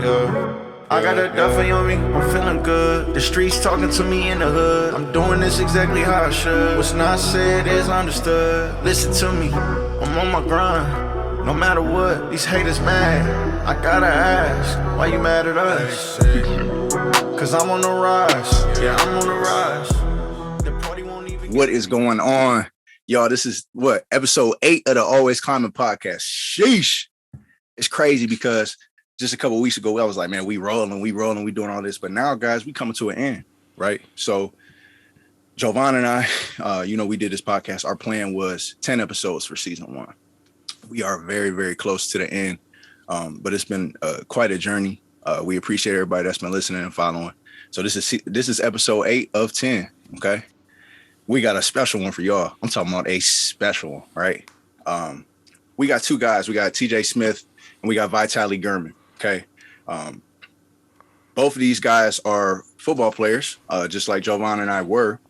Yeah. I got a Duffy on me, I'm feeling good. The streets talking to me in the hood. I'm doing this exactly how I should. What's not said is understood. Listen to me, I'm on my grind. No matter what, these haters mad. I gotta ask, why you mad at us? Cause I'm on the rise. Yeah, I'm on the rise. The party won't even. What is going on? Y'all, this is episode 8 of the Always Climbing podcast. Sheesh. It's crazy because just a couple of weeks ago, I was like, man, we rolling, we doing all this. But now, guys, we coming to an end, right? So Jovan and I, we did this podcast. Our plan was 10 episodes for season 1. We are very, very close to the end, but it's been quite a journey. We appreciate everybody that's been listening and following. So this is episode 8 of 10, okay? We got a special one for y'all. I'm talking about a special one, right? We got 2 guys. We got TJ Smith and we got Vitaliy Gurman. Okay. Both of these guys are football players, just like Jovan and I were.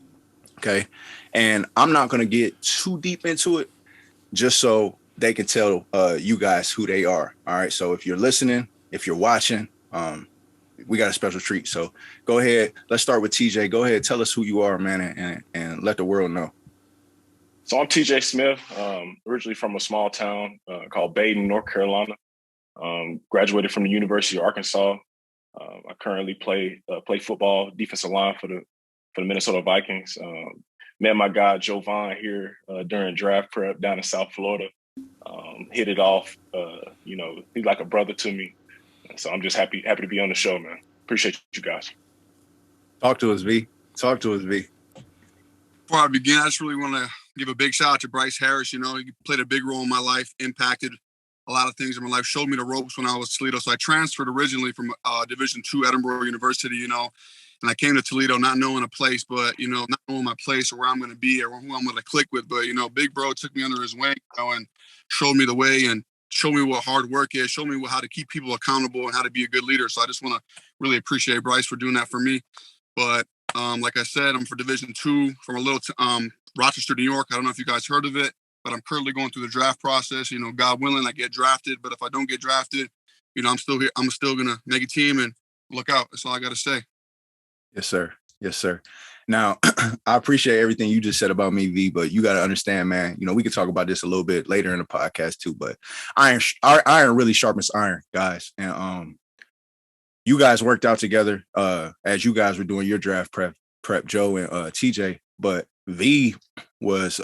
Okay. And I'm not going to get too deep into it just so they can tell you guys who they are. All right. So if you're listening, if you're watching, we got a special treat. So go ahead. Let's start with TJ. Go ahead. Tell us who you are, man, and let the world know. So I'm TJ Smith, originally from a small town called Baden, North Carolina. Graduated from the University of Arkansas. I currently play football, defensive line for the Minnesota Vikings. Met my guy Jovan here during draft prep down in South Florida. Hit it off. He's like a brother to me. So I'm just happy to be on the show, man. Appreciate you guys. Talk to us, V. Talk to us, V. Before I begin, I just really want to give a big shout out to Bryce Harris. You know, he played a big role in my life, impacted a lot of things in my life, showed me the ropes when I was Toledo. So I transferred originally from Division II Edinburgh University, and I came to Toledo not knowing a place, but, not knowing my place or where I'm going to be or who I'm going to click with. But, Big Bro took me under his wing, and showed me the way and showed me what hard work is, showed me how to keep people accountable and how to be a good leader. So I just want to really appreciate Bryce for doing that for me. But like I said, I'm for Division II from a little Rochester, New York. I don't know if you guys heard of it, but I'm currently going through the draft process. God willing, I get drafted. But if I don't get drafted, I'm still here. I'm still going to make a team and look out. That's all I got to say. Yes, sir. Yes, sir. Now, I appreciate everything you just said about me, V, but you got to understand, man, we can talk about this a little bit later in the podcast too, but iron really sharpens iron, guys. And you guys worked out together as you guys were doing your draft prep, Joe and TJ, but V was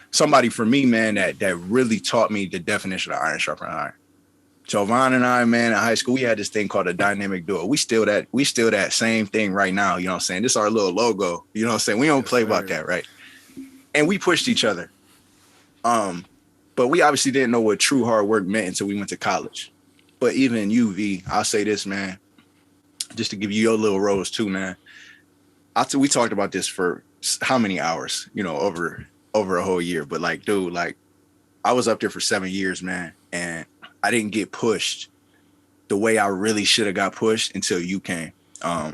somebody for me, man, that really taught me the definition of iron sharpening iron. Jovan and I, man, in high school, we had this thing called a dynamic duo. We still that same thing right now. You know what I'm saying? This is our little logo. You know what I'm saying? We don't play about that, right? And we pushed each other. But we obviously didn't know what true hard work meant until we went to college. But even you, V, I'll say this, man, just to give you your little rose too, man. We talked about this for how many hours, over a whole year. But dude, I was up there for 7 years, man, and I didn't get pushed the way I really should have got pushed until you came. I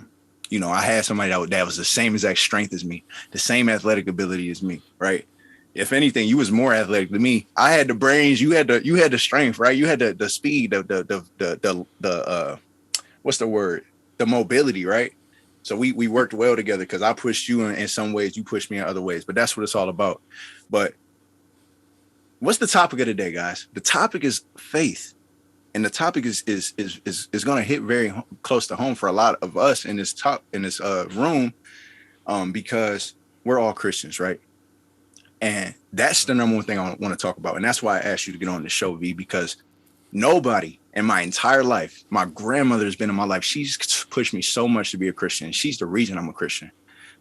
had somebody that was the same exact strength as me, the same athletic ability as me, right? If anything, you was more athletic than me. I had the brains, you had the strength, right? You had the speed, the what's the word? The mobility, right? So we worked well together because I pushed you in some ways, you pushed me in other ways, but that's what it's all about. But what's the topic of the day, guys? The topic is faith. And the topic is going to hit very close to home for a lot of us in this room because we're all Christians, right? And that's the number one thing I want to talk about. And that's why I asked you to get on the show, V, because nobody in my entire life, my grandmother has been in my life. She's pushed me so much to be a Christian. She's the reason I'm a Christian.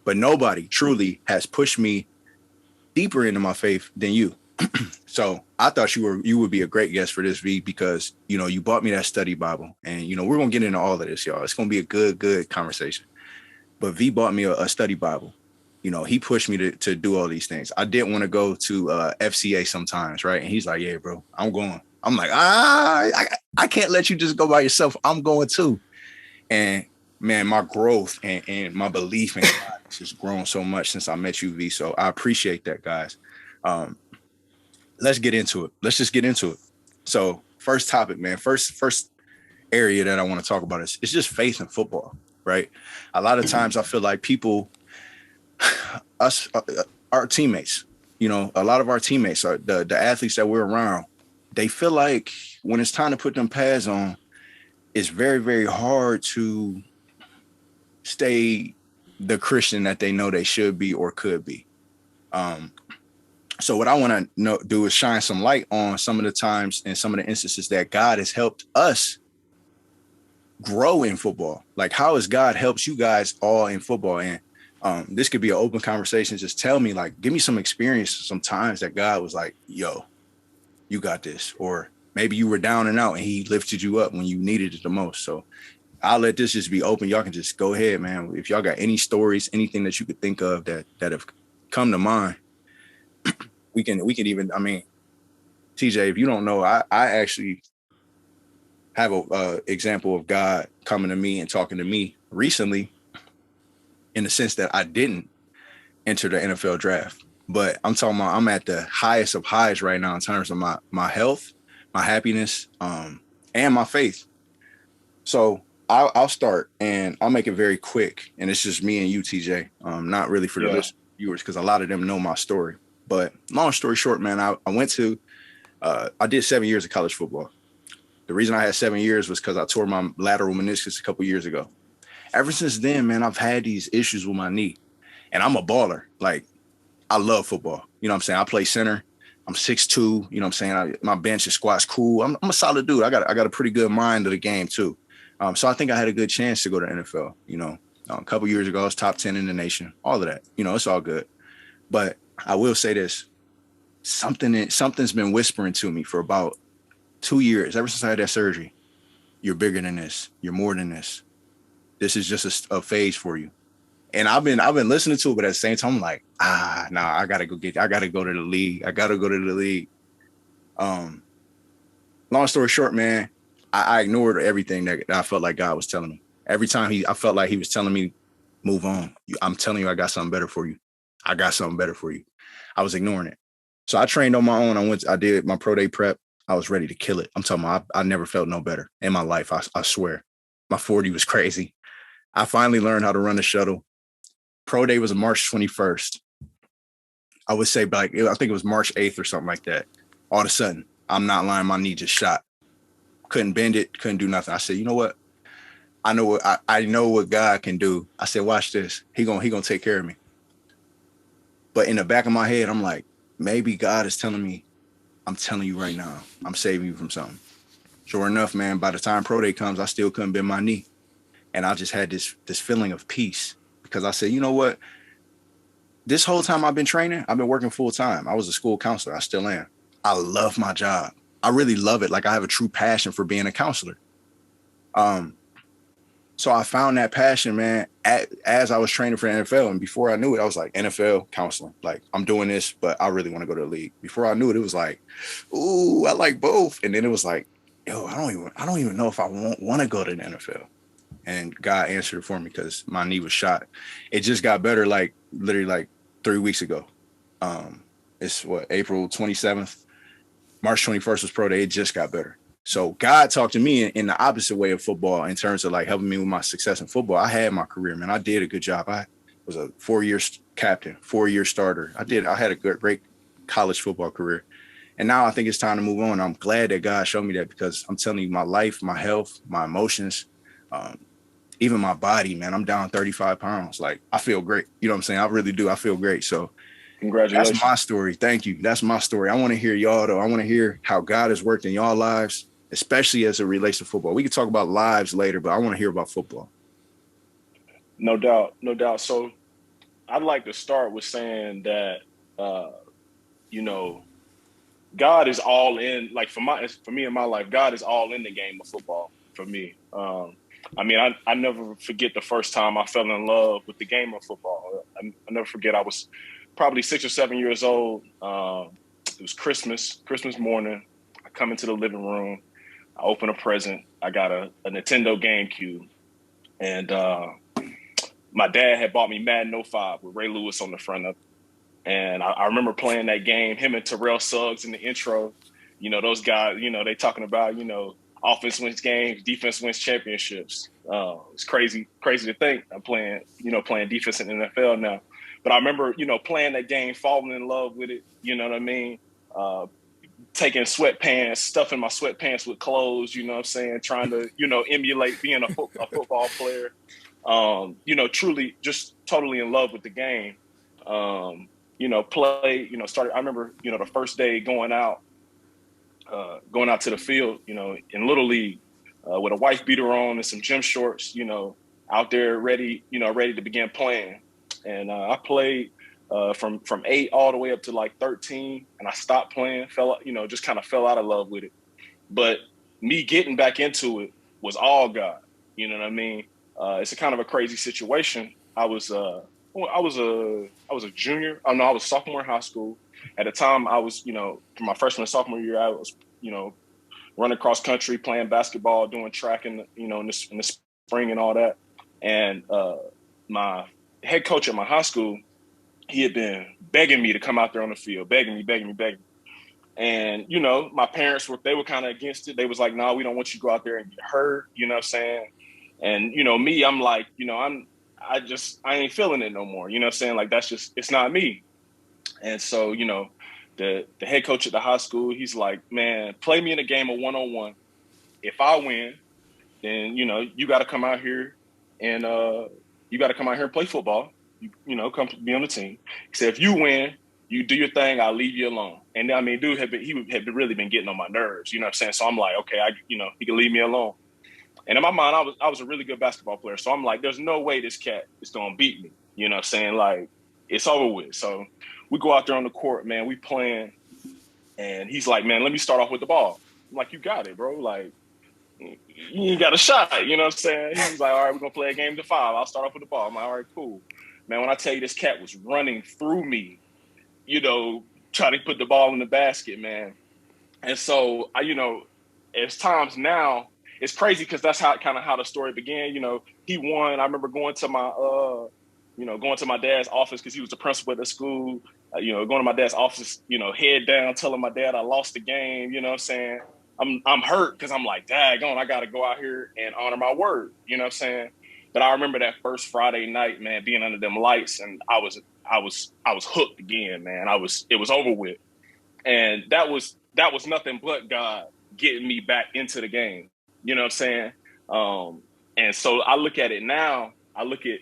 But nobody truly has pushed me deeper into my faith than you. So I thought you would be a great guest for this, V, because, you bought me that study Bible and, we're going to get into all of this, y'all. It's going to be a good conversation. But V bought me a study Bible. He pushed me to do all these things. I didn't want to go to FCA sometimes, right? And he's like, yeah, bro, I'm going. I'm like, I can't let you just go by yourself. I'm going too. And man, my growth and my belief in God has just grown so much since I met you, V. So I appreciate that, guys. Let's get into it. Let's just get into it. So first topic, man. First area that I want to talk about is it's just faith in football, right? A lot of times I feel like people, our teammates, you know, a lot of our teammates, are the athletes that we're around, they feel like when it's time to put them pads on, it's very, very hard to stay the Christian that they know they should be or could be. So what I want to do is shine some light on some of the times and some of the instances that God has helped us grow in football. Like, how has God helped you guys all in football? And this could be an open conversation. Just tell me, like, give me some experience, some times that God was like, yo, you got this. Or maybe you were down and out and he lifted you up when you needed it the most. So I'll let this just be open. Y'all can just go ahead, man. If y'all got any stories, anything that you could think of that have come to mind, we can even, I mean, TJ, if you don't know, I actually have a example of God coming to me and talking to me recently, in the sense that I didn't enter the NFL draft, but I'm talking about I'm at the highest of highs right now in terms of my health, my happiness, and my faith. So I'll start and I'll make it very quick, and it's just me and you, TJ. Not really for the viewers, because a lot of them know my story. But long story short, man, I went to I did 7 years of college football. The reason I had 7 years was because I tore my lateral meniscus a couple years ago. Ever since then, man, I've had these issues with my knee, and I'm a baller. Like, I love football. You know what I'm saying? I play center. I'm 6'2". You know what I'm saying? My bench and squat's cool. I'm a solid dude. I got a pretty good mind of the game too. So I think I had a good chance to go to NFL. You know, a couple years ago, I was top 10 in the nation. All of that. You know, it's all good. But I will say this: something's been whispering to me for about 2 years, ever since I had that surgery. You're bigger than this. You're more than this. This is just a phase for you. And I've been listening to it, but at the same time, I'm like, I gotta go to the league. I gotta go to the league. Long story short, man, I ignored everything that I felt like God was telling me. Every time I felt like he was telling me, move on. I'm telling you, I got something better for you. I got something better for you. I was ignoring it. So I trained on my own. I did my pro day prep. I was ready to kill it. I'm talking about, I never felt no better in my life. I swear. My 40 was crazy. I finally learned how to run the shuttle. Pro day was March 21st. I would say, like, I think it was March 8th or something like that. All of a sudden, I'm not lying, my knee just shot. Couldn't bend it, couldn't do nothing. I said, you know what? I know what God can do. I said, watch this. He gonna take care of me. But in the back of my head, I'm like, maybe God is telling me, I'm telling you right now, I'm saving you from something. Sure enough, man, by the time pro day comes, I still couldn't bend my knee. And I just had this feeling of peace, because I said, you know what? This whole time I've been training, I've been working full time. I was a school counselor. I still am. I love my job. I really love it. Like, I have a true passion for being a counselor. So I found that passion, man, as I was training for the NFL. And before I knew it, I was like, NFL counseling. Like, I'm doing this, but I really want to go to the league. Before I knew it, it was like, ooh, I like both. And then it was like, yo, I don't even know if I want to go to the NFL. And God answered it for me, because my knee was shot. It just got better, like, literally like 3 weeks ago. It's April 27th. March 21st was pro day. It just got better. So God talked to me in the opposite way of football, in terms of like helping me with my success in football. I had my career, man. I did a good job. I was a 4-year captain, 4-year starter. I had a great college football career. And now I think it's time to move on. I'm glad that God showed me that, because I'm telling you, my life, my health, my emotions, even my body, man, I'm down 35 pounds. Like, I feel great. You know what I'm saying? I really do. I feel great. So congratulations. That's my story. Thank you. That's my story. I want to hear y'all, though. I want to hear how God has worked in y'all lives, especially as it relates to football. We can talk about lives later, but I want to hear about football. No doubt. No doubt. So I'd like to start with saying that, God is all in. Like, for me in my life, God is all in the game of football for me. I never forget the first time I fell in love with the game of football. I never forget, I was probably 6 or 7 years old. It was Christmas morning. I come into the living room. I open a present. I got a Nintendo GameCube. And my dad had bought me Madden 05 with Ray Lewis on the front of it. And I remember playing that game, him and Terrell Suggs in the intro. You know, those guys, they talking about, offense wins games, defense wins championships. It's crazy to think I'm playing defense in the NFL now. But I remember, playing that game, falling in love with it. You know what I mean? Taking sweatpants, stuffing my sweatpants with clothes, you know what I'm saying? Trying to, emulate being a football player. Truly just totally in love with the game. Started, I remember, the first day going out to the field, in Little League, with a wife beater on and some gym shorts, out there ready to begin playing. And I played from 8 all the way up to like 13, and I stopped playing, just kind of fell out of love with it. But me getting back into it was all God. You know what I mean? It's a kind of a crazy situation. I was a junior. I was sophomore in high school. At the time, I was, for my freshman and sophomore year, I was, running cross country, playing basketball, doing track in the spring and all that. And my head coach at my high school, he had been begging me to come out there on the field, begging me. And, my parents were kind of against it. They was like, no, we don't want you to go out there and get hurt. You know what I'm saying? And, me, I'm like, I ain't feeling it no more. You know what I'm saying? Like, it's not me. And so, the head coach at the high school, he's like, man, play me in a game of 1-on-1. If I win, then, you got to come out here and play football. Come be on the team. He said, if you win, you do your thing, I'll leave you alone. And I mean, dude had really been getting on my nerves, you know what I'm saying? So I'm like, okay, he can leave me alone. And in my mind, I was a really good basketball player. So I'm like, there's no way this cat is going to beat me. You know what I'm saying? Like, it's over with. So we go out there on the court, man, we playing. And he's like, man, let me start off with the ball. I'm like, you got it, bro. Like, you ain't got a shot. You know what I'm saying? He's like, all right, we're going to play a game to 5. I'll start off with the ball. I'm like, all right, cool. Man, when I tell you this cat was running through me, trying to put the ball in the basket, man. And so, as times now, it's crazy because that's how the story began. He won. I remember going to my dad's office because he was the principal at the school. Going to my dad's office, head down, telling my dad I lost the game. You know what I'm saying? I'm hurt because I'm like, daggone, I got to go out here and honor my word. You know what I'm saying? But I remember that first Friday night, man, being under them lights, and I was hooked again, man. It was over with, and that was nothing but God getting me back into the game. You know what I'm saying? And so I look at it now. I look at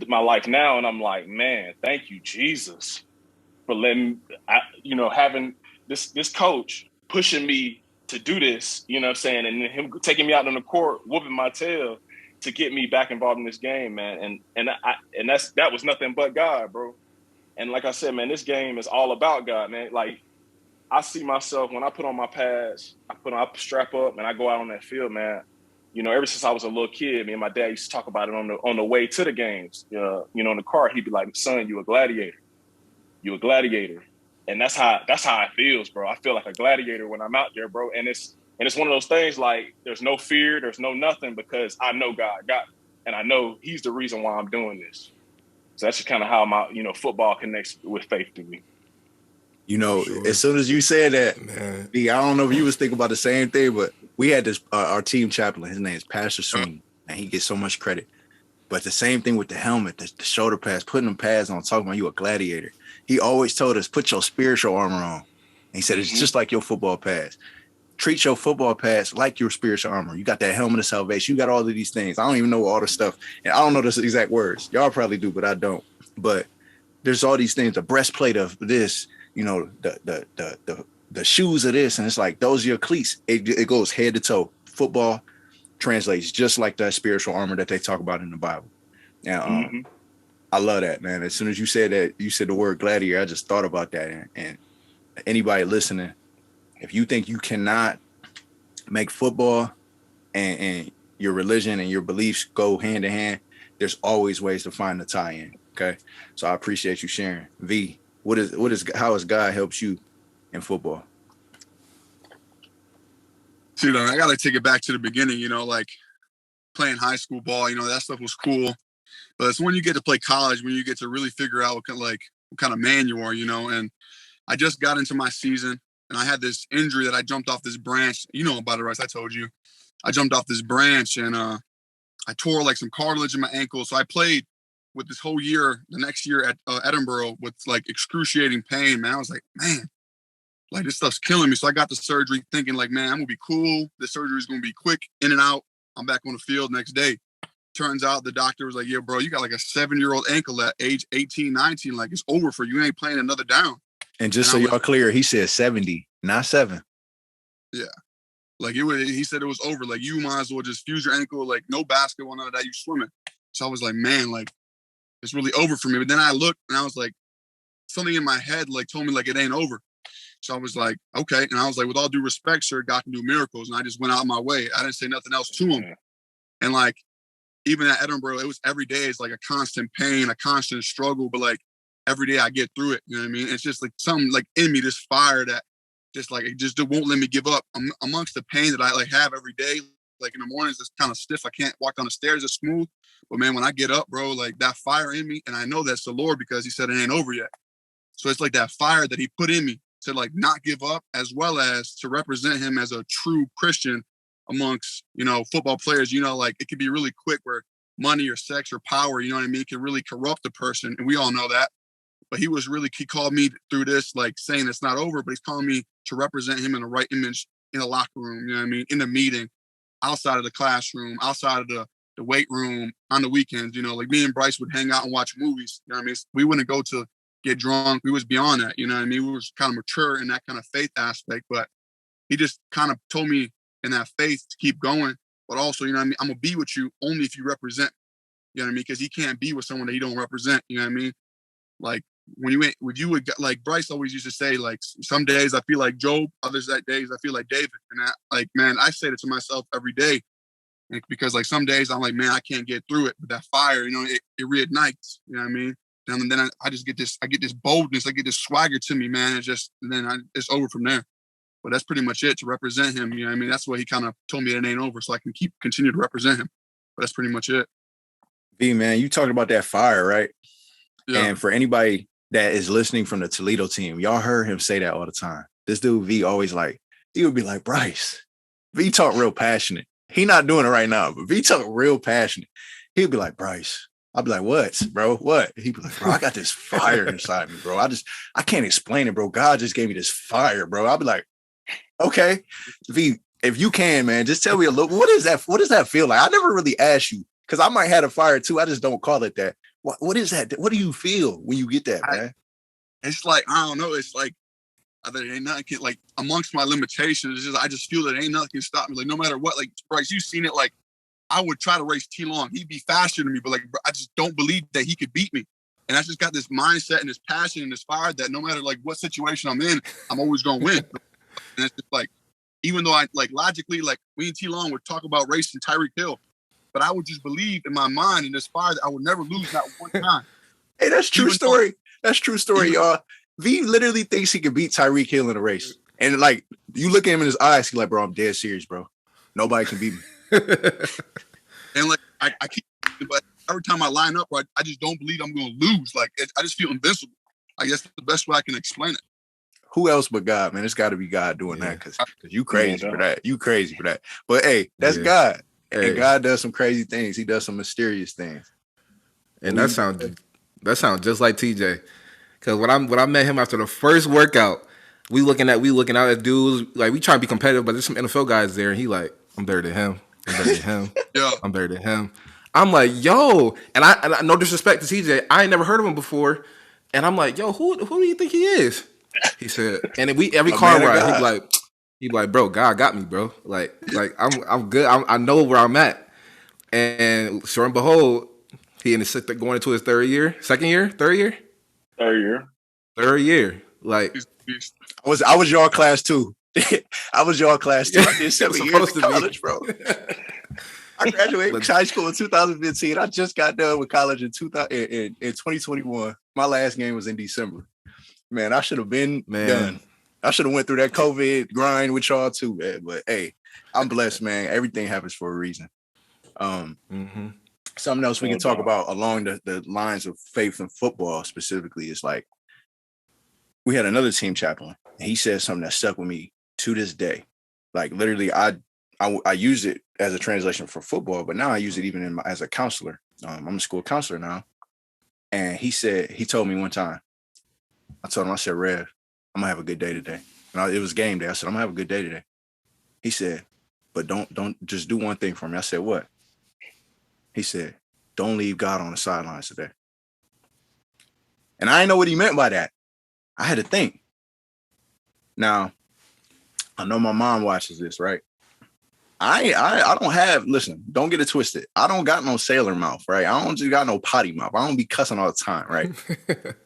my life now, and I'm like, man, thank you, Jesus, for having this coach pushing me to do this. You know what I'm saying? And then him taking me out on the court, whooping my tail, to get me back involved in this game, man. And that was nothing but God, bro. And like I said, man, this game is all about God, man. Like, I see myself when I put on my pads, I strap up and I go out on that field, man. Ever since I was a little kid, me and my dad used to talk about it on the way to the games. In the car, he'd be like, son, you a gladiator. You a gladiator. And that's how it feels, bro. I feel like a gladiator when I'm out there, bro. And it's one of those things, like, there's no fear, there's no nothing, because I know God got me. And I know he's the reason why I'm doing this. So that's just kind of how my, football connects with faith to me. Sure. As soon as you said that, man, I don't know if you was thinking about the same thing, but we had this, our team chaplain, his name is Pastor Sweeney, and he gets so much credit. But the same thing with the helmet, the shoulder pads, putting them pads on, talking about you a gladiator. He always told us, put your spiritual armor on. And he said, it's just like your football pads. Treat your football pads like your spiritual armor. You got that helmet of salvation. You got all of these things. I don't even know all the stuff. And I don't know the exact words. Y'all probably do, but I don't. But there's all these things, the breastplate of this, the shoes of this. And it's like, those are your cleats. It goes head to toe. Football translates just like that spiritual armor that they talk about in the Bible. Now, I love that, man. As soon as you said that, you said the word gladiator, I just thought about that. And anybody listening, if you think you cannot make football and your religion and your beliefs go hand in hand, there's always ways to find the tie-in. Okay. So I appreciate you sharing. V, how has God helped you in football? See, I got to take it back to the beginning, like playing high school ball, that stuff was cool. But it's when you get to play college, when you get to really figure out what kind of man you are, and I just got into my season. and I had this injury that I jumped off this branch. You know about it, Rice. I told you. I jumped off this branch, and I tore like some cartilage in my ankle. So I played with this whole year, the next year at Edinburgh with like excruciating pain, man. I was like, man, like this stuff's killing me. So I got the surgery thinking like, man, I'm gonna be cool. The surgery is gonna be quick, in and out. I'm back on the field next day. Turns out the doctor was like, yeah, bro, you got like a 7-year-old ankle at age 18, 19. Like it's over for you. You ain't playing another down. And just so y'all clear, he said 70, not 7. Yeah. Like he said it was over. Like you might as well just fuse your ankle. Like no basketball, none of that. You swimming. So I was like, man, like it's really over for me. But then I looked and I was like, something in my head like told me like it ain't over. So I was like, okay. And I was like, with all due respect, sir, God can do miracles. And I just went out of my way. I didn't say nothing else to him. And like, even at Edinburgh, it was every day. It's like a constant pain, a constant struggle. But like every day I get through it. You know what I mean? It's just like something like in me, this fire that just like, it just won't let me give up. Amongst the pain that I like have every day. Like in the mornings, it's kind of stiff. I can't walk down the stairs as smooth. But man, when I get up, bro, like that fire in me, and I know that's the Lord because he said it ain't over yet. So it's like that fire that he put in me to like not give up, as well as to represent him as a true Christian amongst, you know, football players. You know, like it could be really quick where money or sex or power, you know what I mean, can really corrupt a person. And we all know that. But he called me through this, like saying it's not over, but he's calling me to represent him in the right image in the locker room, you know what I mean, in the meeting, outside of the classroom, outside of the weight room, on the weekends. You know, like me and Bryce would hang out and watch movies. You know what I mean? We wouldn't go to get drunk. We was beyond that, you know what I mean? We was kind of mature in that kind of faith aspect, but he just kind of told me in that faith to keep going, but also, you know what I mean? I'm gonna be with you only if you represent, you know what I mean? Because he can't be with someone that he don't represent, you know what I mean? Like when you went, like Bryce always used to say, like some days I feel like Job, others days I feel like David. And like, man, I say it to myself every day, because like some days I'm like, man, I can't get through it, but that fire, you know, it reignites, you know what I mean? And then I just get this boldness, I get this swagger to me, man. It's over from there. But that's pretty much it, to represent him. You know what I mean? That's what he kind of told me it ain't over, so I can continue to represent him. But that's pretty much it. V, man, you talking about that fire, right? Yeah. And for anybody that is listening from the Toledo team, y'all heard him say that all the time. This dude, V, always like, he would be like, Bryce, V talk real passionate. He not doing it right now, but V talk real passionate. He'd be like, Bryce. I'd be like, what, bro? What? He'd be like, bro, I got this fire inside me, bro. I can't explain it, bro. God just gave me this fire, bro. I'd be like, okay, V, if you can, man, just tell me a little, what is that? What does that feel like? I never really asked you, because I might have a fire too. I just don't call it that. What is that? What do you feel when you get that, man? It's like, I don't know. It's like, there ain't nothing like amongst my limitations. I just feel that ain't nothing can stop me. Like no matter what, like Bryce, you've seen it. Like I would try to race T-Long. He'd be faster than me, but like I just don't believe that he could beat me. And I just got this mindset and this passion and this fire that no matter like what situation I'm in, I'm always gonna win. And it's just like, even though I like logically, like me and T-Long would talk about racing Tyreek Hill, but I would just believe in my mind in this fire that I would never lose not one time. Hey, that's true story. That's true story, y'all. V literally thinks he can beat Tyreek Hill in a race. And like, you look at him in his eyes, he's like, bro, I'm dead serious, bro. Nobody can beat me. And like, I keep, but every time I line up, I just don't believe I'm going to lose. Like, I just feel invincible. I guess that's the best way I can explain it. Who else but God, man? It's got to be God doing that, because you crazy for that. You crazy for that. But hey, that's God. Hey. And God does some crazy things. He does some mysterious things. And that sounds just like TJ. Because when I met him after the first workout, we looking out at dudes, like we try to be competitive, but there's some NFL guys there, and he like, I'm better than him. I'm better than him. Yeah. I'm better than him. I'm like, yo, and I no disrespect to TJ, I ain't never heard of him before, and I'm like, yo, who do you think he is? He said, and every car ride, he like, bro, God got me, bro. Like I'm good. I know where I'm at, and sure and behold, he going into his third year. Like, I was your class too. I was your class too. I did 7 years of college, bro. I graduated high school in 2015. I just got done with college in 2021. My last game was in December. Man, I should have been done. I should have went through that COVID grind with y'all too, man. But hey, I'm blessed, man. Everything happens for a reason. Something else we can talk about along the lines of faith and football specifically is like, we had another team chaplain, And he said something that stuck with me to this day. Like literally, I use it as a translation for football, but now I use it even as a counselor. I'm a school counselor now. And he told me one time, I told him, I said, Rev, I'm gonna have a good day today. And it was game day. I said, I'm gonna have a good day today. He said, but don't just do one thing for me. I said, what? He said, don't leave God on the sidelines today. And I didn't know what he meant by that. I had to think. Now, I know my mom watches this, right? I don't have, listen, don't get it twisted. I don't got no sailor mouth, right? I don't just got no potty mouth. I don't be cussing all the time, right?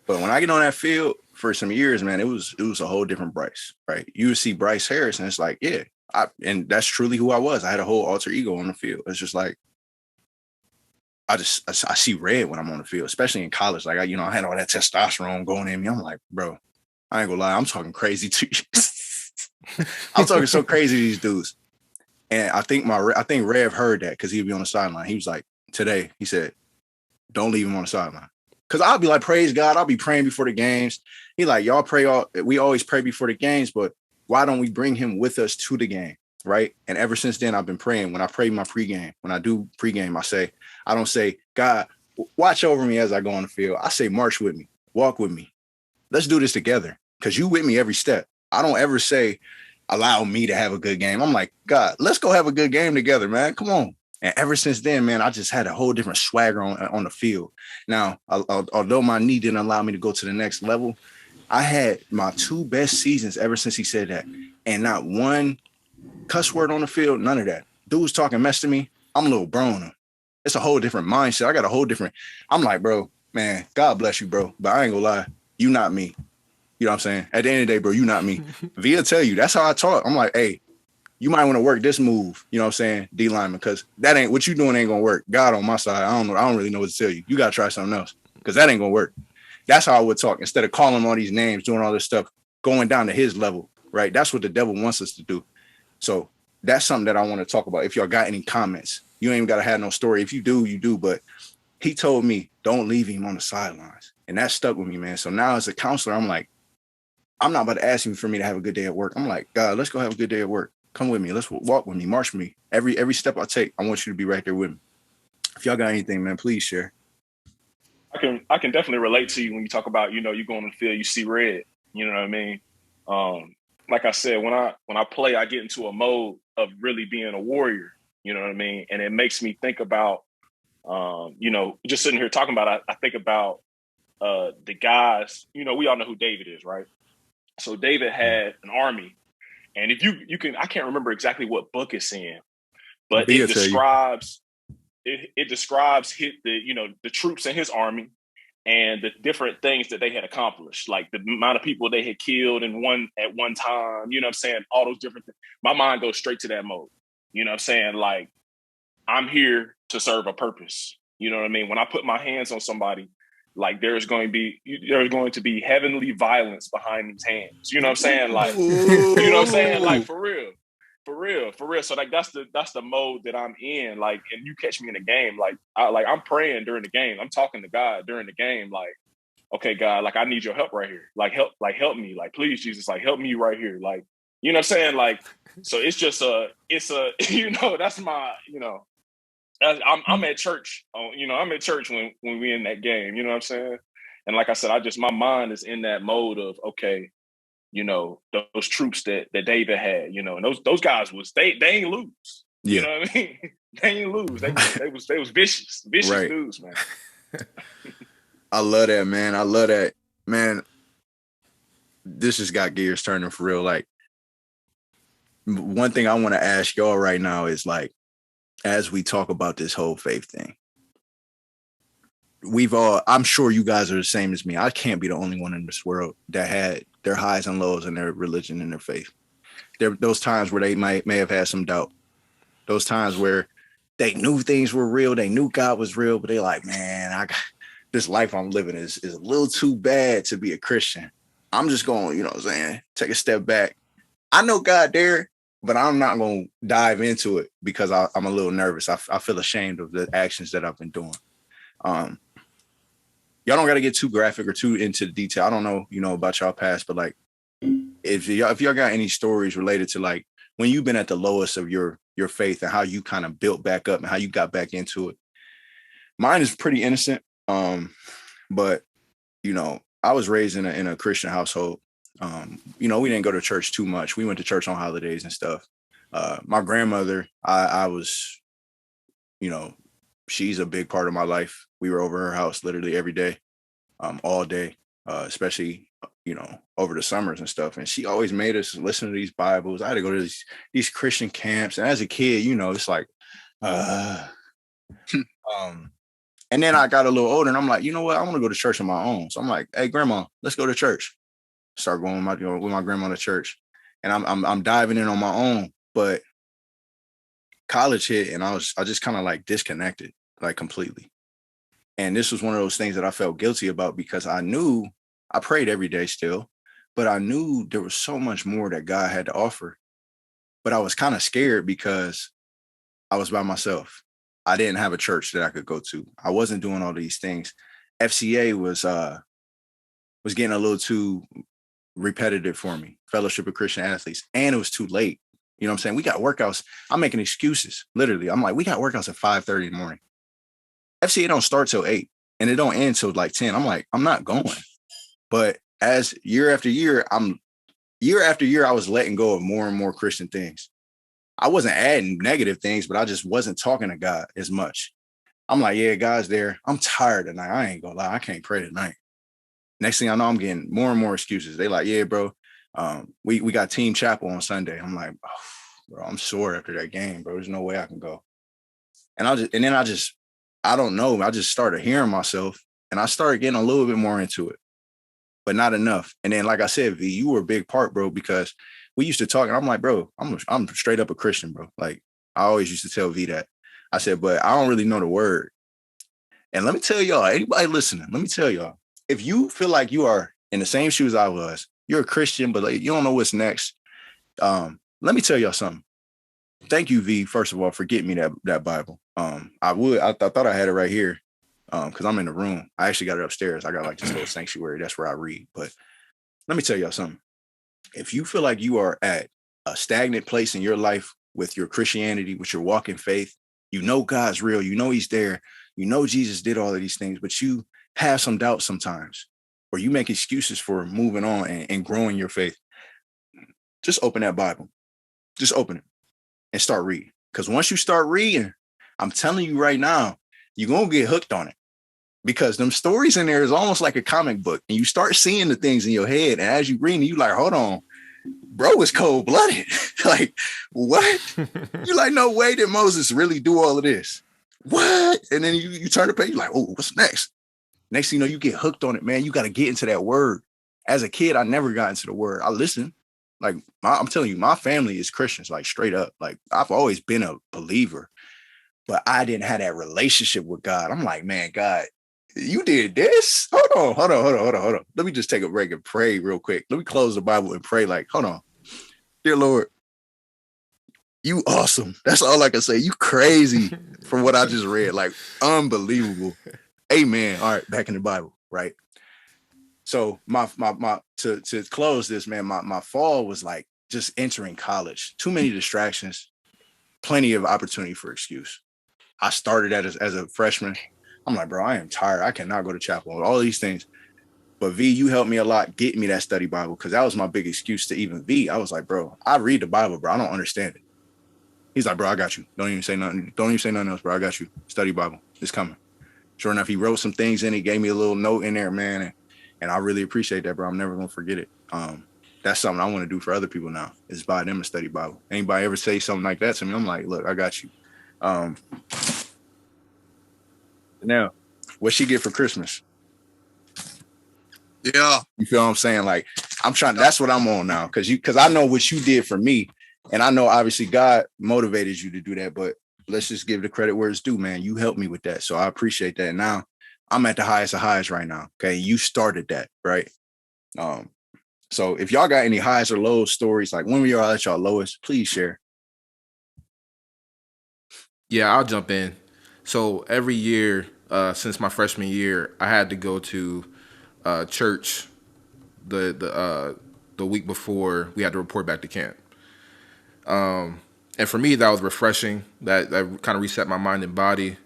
But when I get on that field for some years, man, it was a whole different Bryce, right? You would see Bryce Harris and it's like, yeah, and that's truly who I was. I had a whole alter ego on the field. It's just like, I see red when I'm on the field, especially in college. Like, I had all that testosterone going in me. I'm like, bro, I ain't gonna lie. I'm talking crazy to you. I'm talking so crazy to these dudes. And I think Rev heard that because he'd be on the sideline. He was like, today, he said, don't leave him on the sideline. Because I'll be like, praise God. I'll be praying before the games. He like, y'all pray we always pray before the games, but why don't we bring him with us to the game? Right. And ever since then, I've been praying. When I pray my pregame, when I do pregame, I don't say, God, watch over me as I go on the field. I say, march with me, walk with me. Let's do this together. Because you with me every step. I don't ever say, allow me to have a good game. I'm like, God, let's go have a good game together, man. Come on. And ever since then, man, I just had a whole different swagger on the field. Now, although my knee didn't allow me to go to the next level, I had my 2 best seasons ever since he said that. And not one cuss word on the field, none of that. Dudes talking mess to me, I'm a little bro on him. It's a whole different mindset. I got a whole different, I'm like, bro, man, God bless you, bro. But I ain't gonna lie, you not me. You know what I'm saying? At the end of the day, bro, you not me. Via tell you, that's how I talk. I'm like, hey, you might want to work this move, you know what I'm saying, D lineman, because that ain't what you doing ain't gonna work. God on my side, I don't really know what to tell you. You gotta try something else because that ain't gonna work. That's how I would talk instead of calling all these names, doing all this stuff, going down to his level, right? That's what the devil wants us to do. So that's something that I want to talk about. If y'all got any comments, you ain't even gotta have no story. If you do, you do. But he told me, don't leave him on the sidelines, and that stuck with me, man. So now as a counselor, I'm like, I'm not about to ask you for me to have a good day at work. I'm like, God, let's go have a good day at work. Come with me. Let's walk with me. March with me. Every step I take, I want you to be right there with me. If y'all got anything, man, please share. I can definitely relate to you when you talk about, you go on the field, you see red. You know what I mean? Like I said, when I play, I get into a mode of really being a warrior. You know what I mean? And it makes me think about, just sitting here talking about it, I think about the guys. We all know who David is, right? So David had an army, and if you can, I can't remember exactly what book it's in, but it describes the troops in his army and the different things that they had accomplished, like the amount of people they had killed at one time. You know what I'm saying? All those different things. My mind goes straight to that mode. You know what I'm saying? Like, I'm here to serve a purpose. You know what I mean? When I put my hands on somebody, like there's going to be heavenly violence behind these hands. You know what I'm saying? Like, you know what I'm saying? Like, for real. So like that's the mode that I'm in. Like, and you catch me in a game, I'm praying during the game. I'm talking to God during the game. Like, okay, God, like I need your help right here. Like help me. Like, please, Jesus, like help me right here. Like, you know what I'm saying? Like, so it's just that's my, I'm at church. I'm at church when we in that game. You know what I'm saying? And like I said, my mind is in that mode of, okay, those troops that David had, and those guys they ain't lose. Yeah. You know what I mean? They ain't lose. They was vicious right. Dudes, man. I love that, man. I love that, man. This just got gears turning for real. Like, one thing I want to ask y'all right now is, like, as we talk about this whole faith thing, I'm sure you guys are the same as me. I can't be the only one in this world that had their highs and lows in their religion and their faith. There those times where they may have had some doubt. Those times where they knew things were real, they knew God was real, but they're like, man, this life I'm living is a little too bad to be a Christian. I'm just going, you know what I'm saying, take a step back. I know God there, but I'm not going to dive into it because I'm a little nervous. I feel ashamed of the actions that I've been doing. Y'all don't got to get too graphic or too into the detail. I don't know, about y'all past, but like, if y'all got any stories related to like when you've been at the lowest of your faith and how you kind of built back up and how you got back into it. Mine is pretty innocent. But you know, I was raised in a Christian household. You know, we didn't go to church too much. We went to church on holidays and stuff. My grandmother, I was, you know, she's a big part of my life. We were over her house literally every day, all day, especially, you know, over the summers and stuff. And she always made us listen to these Bibles. I had to go to these Christian camps. And as a kid, you know, it's like, and then I got a little older and I'm like, you know what? I want to go to church on my own. So I'm like, hey, grandma, let's go to church. Start going with my grandma to church. And I'm diving in on my own. But college hit and I just kind of like disconnected, like completely. And this was one of those things that I felt guilty about because I knew I prayed every day still, but I knew there was so much more that God had to offer. But I was kind of scared because I was by myself. I didn't have a church that I could go to. I wasn't doing all these things. FCA was getting a little too repetitive for me, Fellowship of Christian Athletes, and it was too late. You know what I'm saying? We got workouts. I'm making excuses, literally. I'm like, we got workouts at 5:30 in the morning. FCA don't start till 8, and it don't end till like 10. I'm like, I'm not going. But as year after year, I was letting go of more and more Christian things. I wasn't adding negative things, but I just wasn't talking to God as much. I'm like, yeah, God's there. I'm tired tonight. I ain't gonna lie. I can't pray tonight. Next thing I know, I'm getting more and more excuses. They like, yeah, bro, we got team chapel on Sunday. I'm like, oh, bro, I'm sore after that game, bro. There's no way I can go. And I don't know. I just started hearing myself and I started getting a little bit more into it, but not enough. And then, like I said, V, you were a big part, bro, because we used to talk and I'm like, bro, I'm straight up a Christian, bro. Like I always used to tell V that. I said, but I don't really know the word. And let me tell y'all, anybody listening, let me tell y'all, if you feel like you are in the same shoes I was, you're a Christian, but like, you don't know what's next. Let me tell y'all something. Thank you, V, first of all, for getting me that Bible. I thought I had it right here because I'm in the room. I actually got it upstairs. I got like this little sanctuary. That's where I read. But let me tell y'all something. If you feel like you are at a stagnant place in your life with your Christianity, with your walk in faith, you know God's real, you know he's there, you know Jesus did all of these things, but you have some doubts sometimes, or you make excuses for moving on and growing your faith, just open that Bible. Just open it and start reading. Because once you start reading, I'm telling you right now, you're going to get hooked on it. Because them stories in there is almost like a comic book. And you start seeing the things in your head. And as you read, you like, hold on, bro is cold-blooded. Like, what? You're like, no way did Moses really do all of this. What? And then you turn the page, you're like, oh, what's next? Next thing you know, you get hooked on it, man. You got to get into that word. As a kid, I never got into the word. I listened. Like, I'm telling you, my family is Christians, like straight up. Like, I've always been a believer, but I didn't have that relationship with God. I'm like, man, God, you did this? Hold on. Let me just take a break and pray real quick. Let me close the Bible and pray. Like, hold on. Dear Lord, you awesome. That's all I can say. You crazy from what I just read. Like, unbelievable. Amen. All right, back in the Bible, right? So to close this, man, my fall was like just entering college. Too many distractions, plenty of opportunity for excuse. I started that as a freshman. I'm like, bro, I am tired. I cannot go to chapel. All these things. But V, you helped me a lot getting me that study Bible because that was my big excuse to even V. I was like, bro, I read the Bible, bro. I don't understand it. He's like, bro, I got you. Don't even say nothing. Don't even say nothing else, bro. I got you. Study Bible. It's coming. Sure enough, he wrote some things in it, gave me a little note in there, man. And I really appreciate that, bro. I'm never going to forget it. That's something I want to do for other people now, is buy them a study Bible. Anybody ever say something like that to me, I'm like, look, I got you. Now, what she get for Christmas? Yeah. You feel what I'm saying? Like, I'm trying, that's what I'm on now. Because I know what you did for me. And I know obviously God motivated you to do that, but let's just give the credit where it's due, man. You helped me with that. So I appreciate that. Now I'm at the highest of highs right now. Okay. You started that, right? So if y'all got any highs or lows stories, like when we are at y'all lowest, please share. Yeah, I'll jump in. So every year, since my freshman year, I had to go to church the the week before we had to report back to camp. And for me, that was refreshing. That kind of reset my mind and body.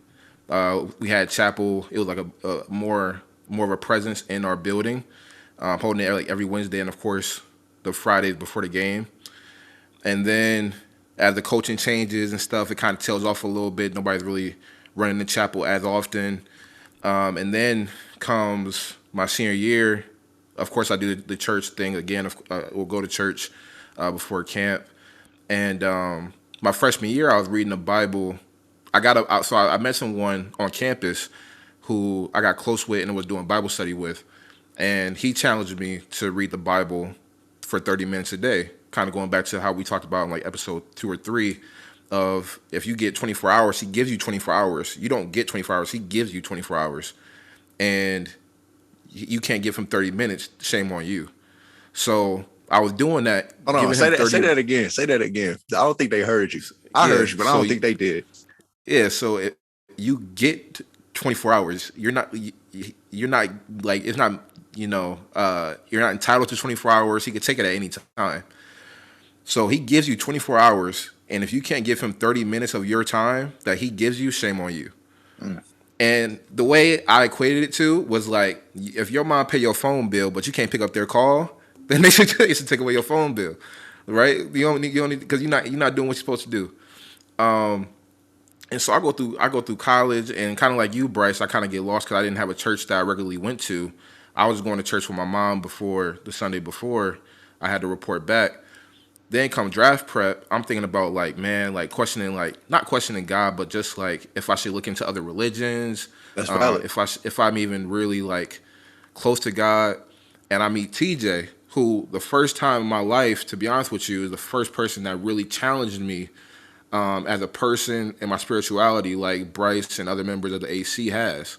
We had chapel. It was like a more of a presence in our building, holding it like every Wednesday, and of course the Fridays before the game. And then as the coaching changes and stuff, it kind of tails off a little bit. Nobody's really running the chapel as often. And then comes my senior year. Of course, I do the church thing again. We'll go to church before camp. And my freshman year, I was reading the Bible. I met someone on campus who I got close with and was doing Bible study with. And he challenged me to read the Bible for 30 minutes a day, kind of going back to how we talked about in like episode 2 or 3 of if you get 24 hours, he gives you 24 hours. You don't get 24 hours, he gives you 24 hours. And you can't give him 30 minutes, shame on you. So I was doing that. Hold on, say that again. Say that again. I don't think they heard you. I heard you, but I don't think they did. Yeah, so you get 24 hours. You're not like, it's not, you're not entitled to 24 hours. He could take it at any time. So he gives you 24 hours, and if you can't give him 30 minutes of your time that he gives you, shame on you. Mm. And the way I equated it to was like, if your mom pay your phone bill, but you can't pick up their call, then they should take away your phone bill, right? You don't need because you're not doing what you're supposed to do. And so I go through college, and kind of like you, Bryce, I kind of get lost because I didn't have a church that I regularly went to. I was going to church with my mom before the Sunday before I had to report back. Then come draft prep, I'm thinking about like, man, like questioning, like not questioning God, but just like if I should look into other religions. That's valid. If I'm even really like close to God. And I meet TJ, who the first time in my life, to be honest with you, is the first person that really challenged me as a person and my spirituality, like Bryce and other members of the AC has.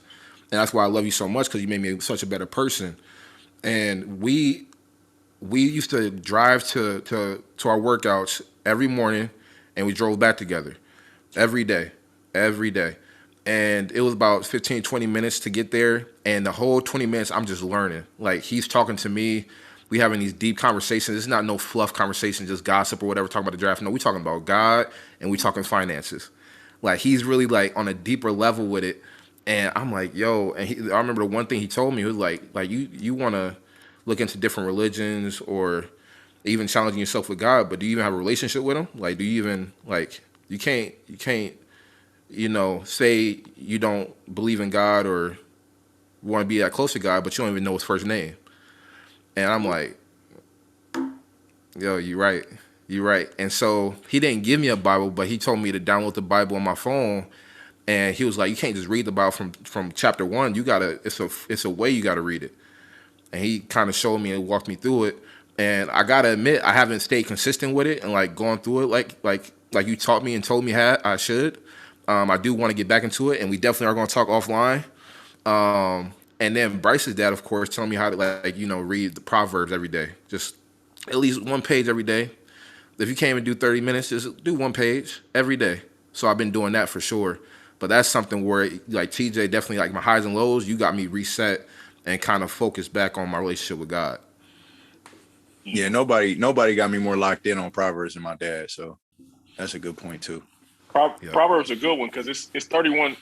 And that's why I love you so much, because you made me such a better person. And we used to drive to our workouts every morning, and we drove back together every day. And it was about 15, 20 minutes to get there. And the whole 20 minutes, I'm just learning. Like, he's talking to me. We having these deep conversations. It's not no fluff conversation, just gossip or whatever, talking about the draft. No, we talking about God, and we talking finances. Like, he's really, like, on a deeper level with it. And I'm like, yo. And I remember the one thing he told me, he was like you want to look into different religions or even challenging yourself with God, but do you even have a relationship with him? Like, do you even, like, you can't, say you don't believe in God or want to be that close to God, but you don't even know his first name. And I'm like, yo, you're right. And so he didn't give me a Bible, but he told me to download the Bible on my phone. And he was like, you can't just read the Bible from chapter 1. You gotta, it's a way you gotta read it. And he kind of showed me and walked me through it. And I gotta admit, I haven't stayed consistent with it and like going through it like you taught me and told me I should. I do want to get back into it, and we definitely are going to talk offline. And then Bryce's dad, of course, telling me how to read the Proverbs every day, just at least one page every day. If you can't even do 30 minutes, just do one page every day. So I've been doing that for sure. But that's something where, like, TJ, definitely, like, my highs and lows, you got me reset and kind of focused back on my relationship with God. Yeah, nobody got me more locked in on Proverbs than my dad. So that's a good point too. Proverbs are a good one because it's 31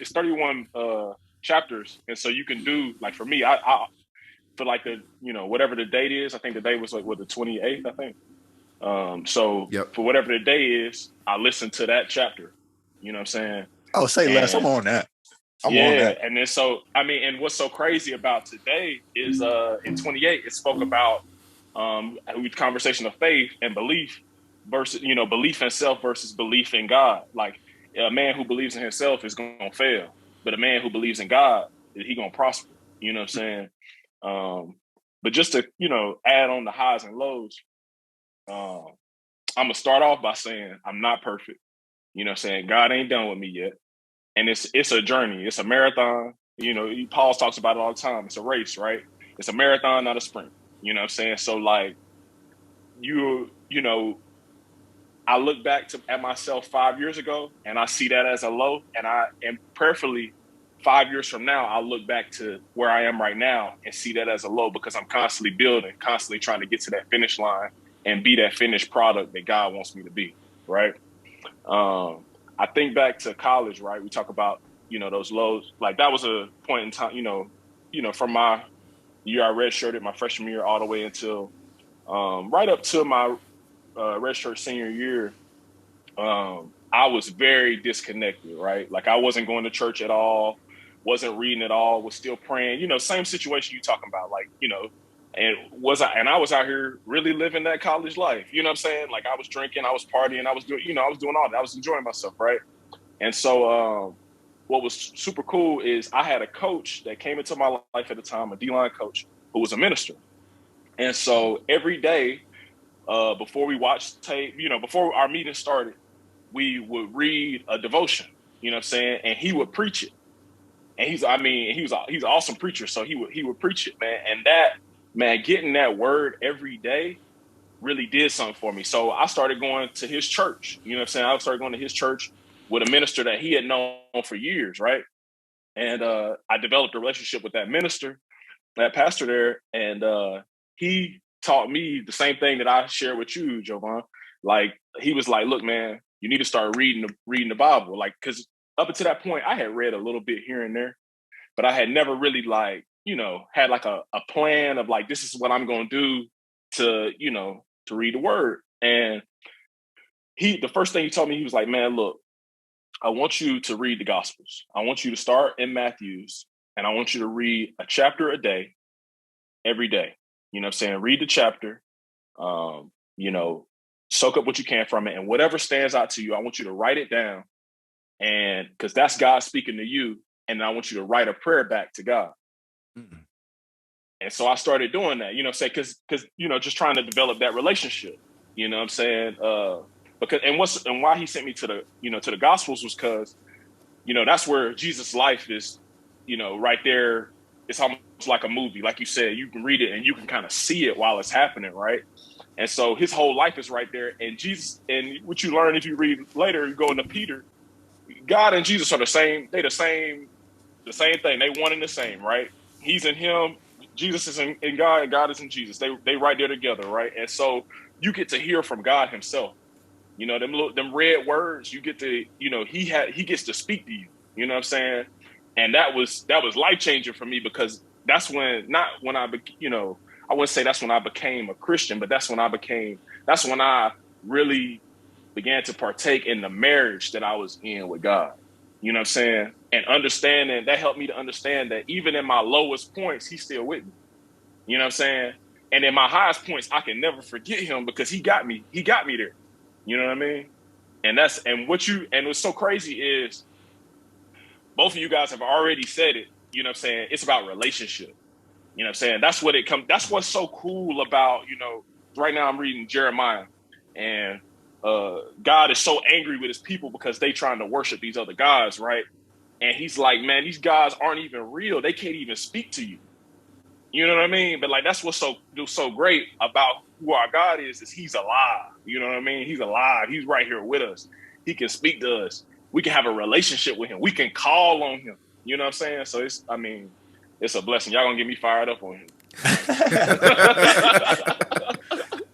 chapters, and so you can do, like, for me, I feel like whatever the date is. I think the date was like the 28th. I think. For whatever the day is, I listen to that chapter. You know what I'm saying? Oh, say less. I'm on that. I'm on that. And then and what's so crazy about today is in 28 it spoke about conversation of faith and belief versus belief in self versus belief in God. Like, a man who believes in himself is going to fail, but a man who believes in God, he going to prosper. You know what I'm saying? But just to add on the highs and lows, I'm gonna start off by saying I'm not perfect. You know what I'm saying? God ain't done with me yet. And it's a journey. It's a marathon. Paul talks about it all the time. It's a race, right? It's a marathon, not a sprint. You know what I'm saying? So, like, I look back at myself 5 years ago, and I see that as a low, and I am prayerfully 5 years from now, I'll look back to where I am right now and see that as a low, because I'm constantly building, constantly trying to get to that finish line and be that finished product that God wants me to be, right? I think back to college, right? We talk about, those lows. Like, that was a point in time, from my year I redshirted my freshman year all the way until right up to my redshirt senior year. I was very disconnected, right? Like, I wasn't going to church at all, wasn't reading at all, was still praying, same situation you talking about, like, and I was out here really living that college life. You know what I'm saying? Like, I was drinking, I was partying, I was doing all that. I was enjoying myself, right? And so what was super cool is I had a coach that came into my life at the time, a D-line coach, who was a minister. And so every day before we watched tape, before our meeting started, we would read a devotion, you know what I'm saying? And he would preach it. And he's an awesome preacher. So he would preach it, man. And that, man, getting that word every day really did something for me. So I started going to his church, you know what I'm saying? I started going to his church with a minister that he had known for years, right? And I developed a relationship with that minister, that pastor there. And he taught me the same thing that I shared with you, Jovan. Like, he was like, look, man, you need to start reading the Bible. Like, because up until that point, I had read a little bit here and there, but I had never really, like, had like a plan of like, this is what I'm going to do to read the word. And the first thing he told me, he was like, man, look, I want you to read the Gospels. I want you to start in Matthew's, and I want you to read a chapter a day, every day. You know what I'm saying? Read the chapter, soak up what you can from it. And whatever stands out to you, I want you to write it down. And because that's God speaking to you. And I want you to write a prayer back to God. Mm-hmm. And so I started doing that, because just trying to develop that relationship, you know what I'm saying? And why he sent me to the Gospels was because, that's where Jesus' life is, right there. It's almost like a movie. Like you said, you can read it and you can kind of see it while it's happening, right? And so his whole life is right there. And Jesus, and what you learn if you read later, you go into Peter, God and Jesus are the same. They the same thing. They one and the same, right? He's in him. Jesus is in God, and God is in Jesus. They right there together, right? And so you get to hear from God himself. Them red words, you get to, he gets to speak to you. You know what I'm saying? And that was life-changing for me, because that's when I wouldn't say that's when I became a Christian, but that's when I really began to partake in the marriage that I was in with God. You know what I'm saying? And understanding, that helped me to understand that even in my lowest points, he's still with me. You know what I'm saying? And in my highest points, I can never forget him, because he got me there. You know what I mean? And what's so crazy is both of you guys have already said it. You know what I'm saying? It's about relationship. You know what I'm saying? That's what's so cool about, right now I'm reading Jeremiah, and God is so angry with his people because they trying to worship these other gods, right? And he's like, man, these gods aren't even real. They can't even speak to you. You know what I mean? But like, that's what's so great about who our God is he's alive. You know what I mean? He's alive. He's right here with us. He can speak to us. We can have a relationship with him. We can call on him. You know what I'm saying? So it's a blessing. Y'all gonna get me fired up on him.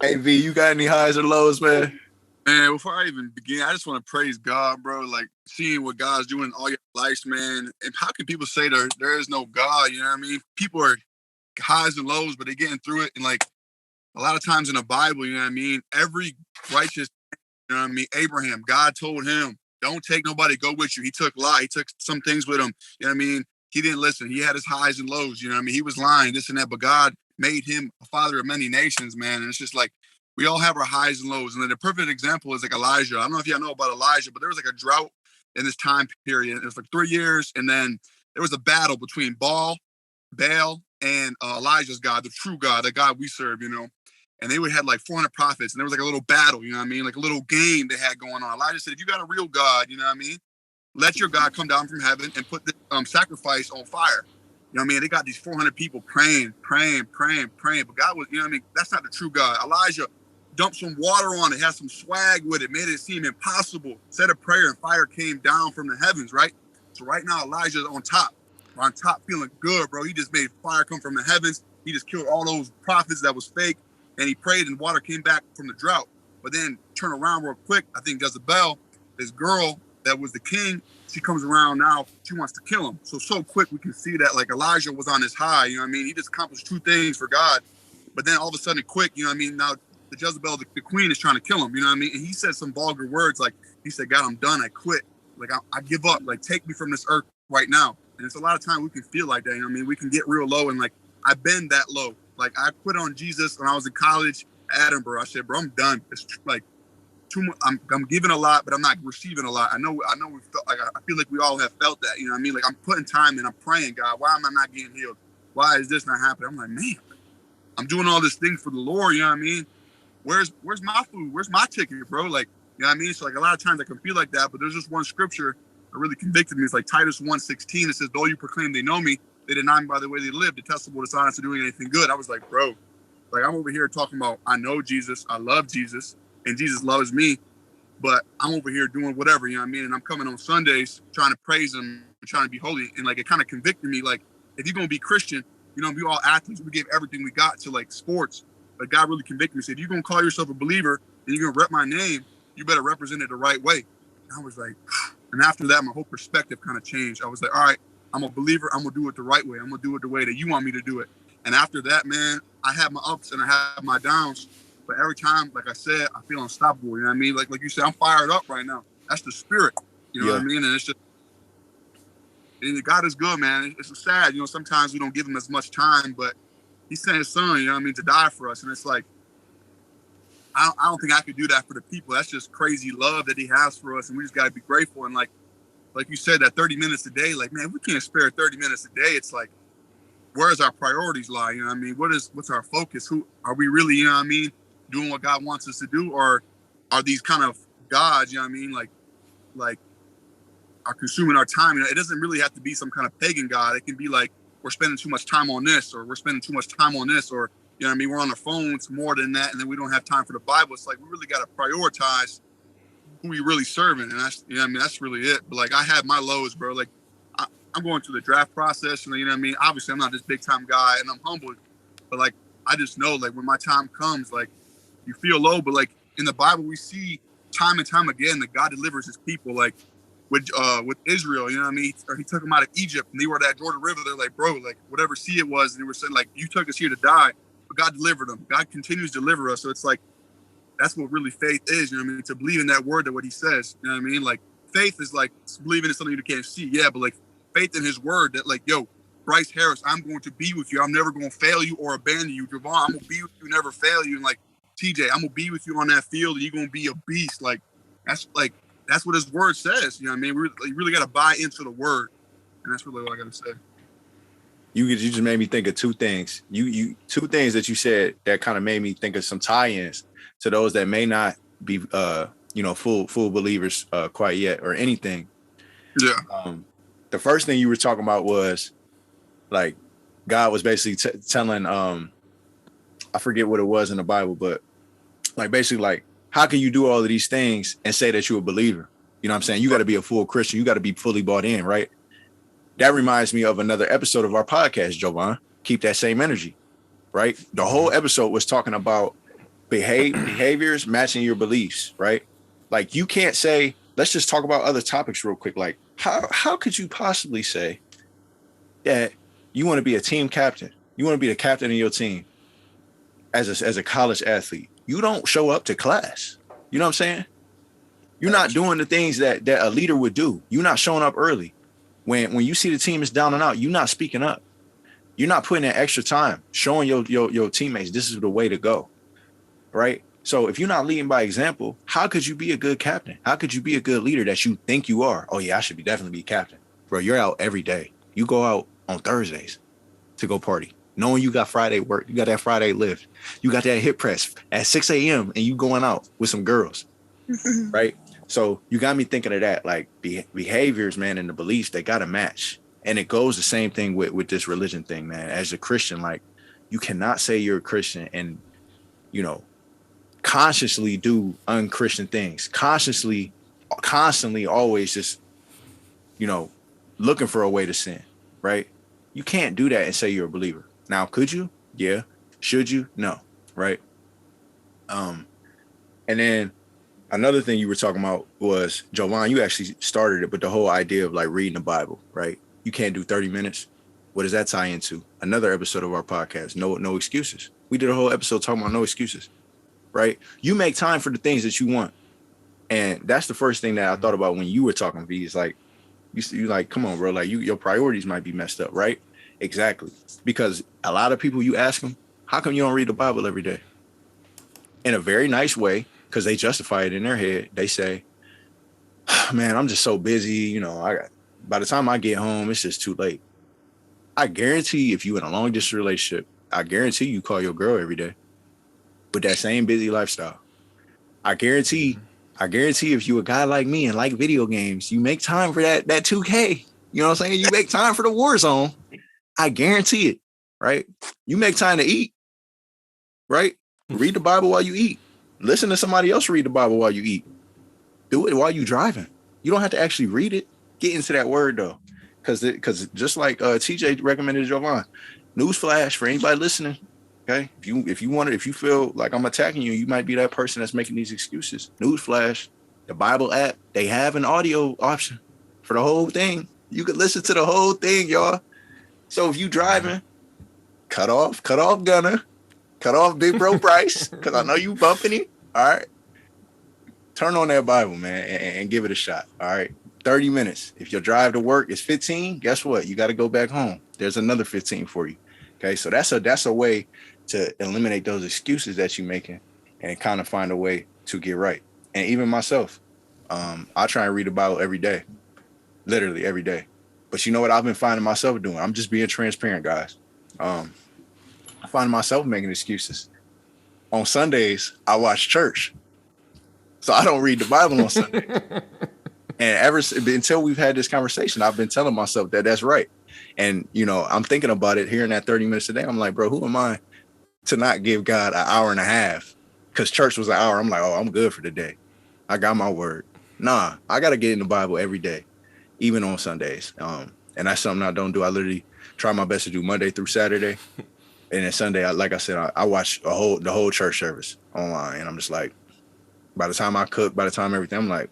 Hey V, you got any highs or lows, man? Man, before I even begin, I just want to praise God, bro. Like, seeing what God's doing in all your lives, man. And how can people say there is no God? You know what I mean? People are highs and lows, but they're getting through it. And like, a lot of times in the Bible, you know what I mean? Every righteous, you know what I mean? Abraham, God told him, don't take nobody, go with you. He took Lot. He took some things with him. You know what I mean? He didn't listen. He had his highs and lows. You know what I mean? He was lying, this and that. But God made him a father of many nations, man. And it's just like, we all have our highs and lows. And then the perfect example is like Elijah. I don't know if y'all know about Elijah, but there was like a drought in this time period. It was like 3 years. And then there was a battle between Baal, and Elijah's God, the true God, the God we serve, And they would have like 400 prophets. And there was like a little battle, you know what I mean? Like a little game they had going on. Elijah said, if you got a real God, you know what I mean? Let your God come down from heaven and put the sacrifice on fire. You know what I mean? They got these 400 people praying. But God was, you know what I mean? That's not the true God. Elijah dumped some water on it, had some swag with it, made it seem impossible, said a prayer, and fire came down from the heavens, right? So right now, Elijah's on top. we're on top feeling good, bro. He just made fire come from the heavens. He just killed all those prophets that was fake. And he prayed and water came back from the drought. But then turn around real quick. I think Jezebel, this girl that was the king, she comes around now. She wants to kill him. So quick we can see that like Elijah was on his high. You know what I mean? He just accomplished 2 things for God. But then all of a sudden quick, you know what I mean? Now the Jezebel, the queen is trying to kill him. You know what I mean? And he said some vulgar words like, he said, God, I'm done. I quit. Like, I give up. Like, take me from this earth right now. And it's a lot of time we can feel like that. You know what I mean? We can get real low. And like, I've been that low. Like, I quit on Jesus when I was in college at Edinburgh. I said, bro, I'm done. It's like too much. I'm giving a lot, but I'm not receiving a lot. I know we felt like, I feel like we all have felt that. You know what I mean? Like, I'm putting time in. I'm praying, God, why am I not getting healed? Why is this not happening? I'm like, man, I'm doing all this thing for the Lord. You know what I mean? Where's my food? Where's my ticket, bro? Like, you know what I mean? So like a lot of times I can feel like that, but there's just one scripture that really convicted me. It's like Titus 1:16. It says, though you proclaim they know me, they deny me by the way they live, detestable, dishonest, to doing anything good. I was like, bro, like I'm over here talking about, I know Jesus, I love Jesus, and Jesus loves me, but I'm over here doing whatever, you know what I mean? And I'm coming on Sundays trying to praise him and trying to be holy. And like, it kind of convicted me, like, if you're going to be Christian, you know, we all athletes, we give everything we got to like sports. But God really convicted me. Said, if you're going to call yourself a believer and you're going to rep my name, you better represent it the right way. And I was like, and after that, my whole perspective kind of changed. I was like, all right, I'm a believer. I'm going to do it the right way. I'm going to do it the way that you want me to do it. And after that, man, I have my ups and I have my downs. But every time, like I said, I feel unstoppable. You know what I mean? Like you said, I'm fired up right now. That's the spirit. You know what I mean? And it's just, and God is good, man. It's sad. You know, sometimes we don't give him as much time, but he sent his son, you know what I mean, to die for us. And it's like, I don't think I could do that for the people. That's just crazy love that he has for us. And we just got to be grateful. And like you said, that 30 minutes a day, like, man, we can't spare 30 minutes a day. It's like, where's our priorities lie? You know what I mean? What's our focus? Who are we really, you know what I mean, doing what God wants us to do? Or are these kind of gods, you know what I mean? Like are consuming our time. You know, it doesn't really have to be some kind of pagan God. It can be like, we're spending too much time on this, or we're spending too much time on this, or, you know what I mean, we're on our phones more than that, and then we don't have time for the Bible. It's like, we really got to prioritize who we really serving. And that's, you know what I mean, that's really it. But like, I had my lows, bro. Like, I'm going through the draft process, and you know what I mean? Obviously, I'm not this big time guy, and I'm humbled, but like, I just know, like, when my time comes, like, you feel low, but like, in the Bible, we see time and time again that God delivers his people. Like, with Israel, you know what I mean? Or he took them out of Egypt, and they were at that Jordan River. They're like, bro, like whatever sea it was, and they were saying like, you took us here to die, but God delivered them. God continues to deliver us. So it's like, that's what really faith is. You know what I mean? To believe in that word, that what he says. You know what I mean? Like, faith is like believing in something you can't see. Yeah, but like faith in his word that like, yo, Bryce Harris, I'm going to be with you. I'm never going to fail you or abandon you. Javon, I'm going to be with you, never fail you. And like, TJ, I'm going to be with you on that field, and you're going to be a beast. Like, that's what his word says. You know what I mean? You really got to buy into the word. And that's really what I got to say. You just made me think of 2 things. You 2 things that you said that kind of made me think of some tie-ins to those that may not be, full believers quite yet or anything. Yeah. The first thing you were talking about was like, God was basically telling, I forget what it was in the Bible, but like basically like, how can you do all of these things and say that you're a believer? You know what I'm saying? You got to be a full Christian. You got to be fully bought in, right? That reminds me of another episode of our podcast, Jovan. Keep that same energy, right? The whole episode was talking about behaviors matching your beliefs, right? Like, you can't say, let's just talk about other topics real quick. Like, how could you possibly say that you want to be a team captain? You want to be the captain of your team as a college athlete. You don't show up to class. You know what I'm saying? You're not doing the things that a leader would do. You're not showing up early. When you see the team is down and out, you're not speaking up. You're not putting in extra time, showing your teammates this is the way to go, right? So if you're not leading by example, how could you be a good captain? How could you be a good leader that you think you are? Oh yeah, I should definitely be captain. Bro, you're out every day. You go out on Thursdays to go party, knowing you got Friday work, you got that Friday lift, you got that hip press at 6 a.m. and you going out with some girls, right? So you got me thinking of that, like behaviors, man, and the beliefs, they got to match. And it goes the same thing with this religion thing, man. As a Christian, like, you cannot say you're a Christian and, consciously do unchristian things, constantly, always just, looking for a way to sin. right? You can't do that and say you're a believer. Now, could you? Yeah. Should you? No. Right. And then another thing you were talking about was, Jovan, you actually started it, but the whole idea of like reading the Bible, right? You can't do 30 minutes. What does that tie into? Another episode of our podcast, No Excuses. We did a whole episode talking about no excuses, right? You make time for the things that you want. And that's the first thing that I thought about when you were talking, V, is like, you like, come on, bro, like your priorities might be messed up, right? Exactly. Because a lot of people, you ask them, how come you don't read the Bible every day? In a very nice way, because they justify it in their head. They say, man, I'm just so busy. You know, by the time I get home, it's just too late. I guarantee if you in a long distance relationship, I guarantee you call your girl every day with that same busy lifestyle. I guarantee if you a guy like me and like video games, you make time for that 2K. You know what I'm saying? You make time for the war zone. I guarantee it, right? You make time to eat, right? Read the Bible while you eat. Listen to somebody else read the Bible while you eat. Do it while you're driving. You don't have to actually read it. Get into that word though. Because just like TJ recommended Jovan, newsflash for anybody listening. Okay. If you feel like I'm attacking you, you might be that person that's making these excuses. Newsflash, the Bible app, they have an audio option for the whole thing. You could listen to the whole thing, y'all. So if you driving, cut off Gunner, cut off Big Bro Bryce, because I know you bumping him. All right. Turn on that Bible, man, and give it a shot. All right. 30 minutes. If your drive to work is 15, guess what? You got to go back home. There's another 15 for you. Okay. So that's a way to eliminate those excuses that you're making and kind of find a way to get right. And even myself, I try and read the Bible every day, literally every day. But you know what I've been finding myself doing? I'm just being transparent, guys. I find myself making excuses. On Sundays, I watch church. So I don't read the Bible on Sunday. And until we've had this conversation, I've been telling myself that that's right. And, you know, I'm thinking about it, hearing that 30 minutes a day. I'm like, bro, who am I to not give God an hour and a half? Because church was an hour. I'm like, oh, I'm good for the day. I got my word. Nah, I got to get in the Bible every day, even on Sundays. And that's something I don't do. I literally try my best to do Monday through Saturday. And then Sunday, like I said, I watch the whole church service online. And I'm just like, by the time I cook, by the time everything, I'm like,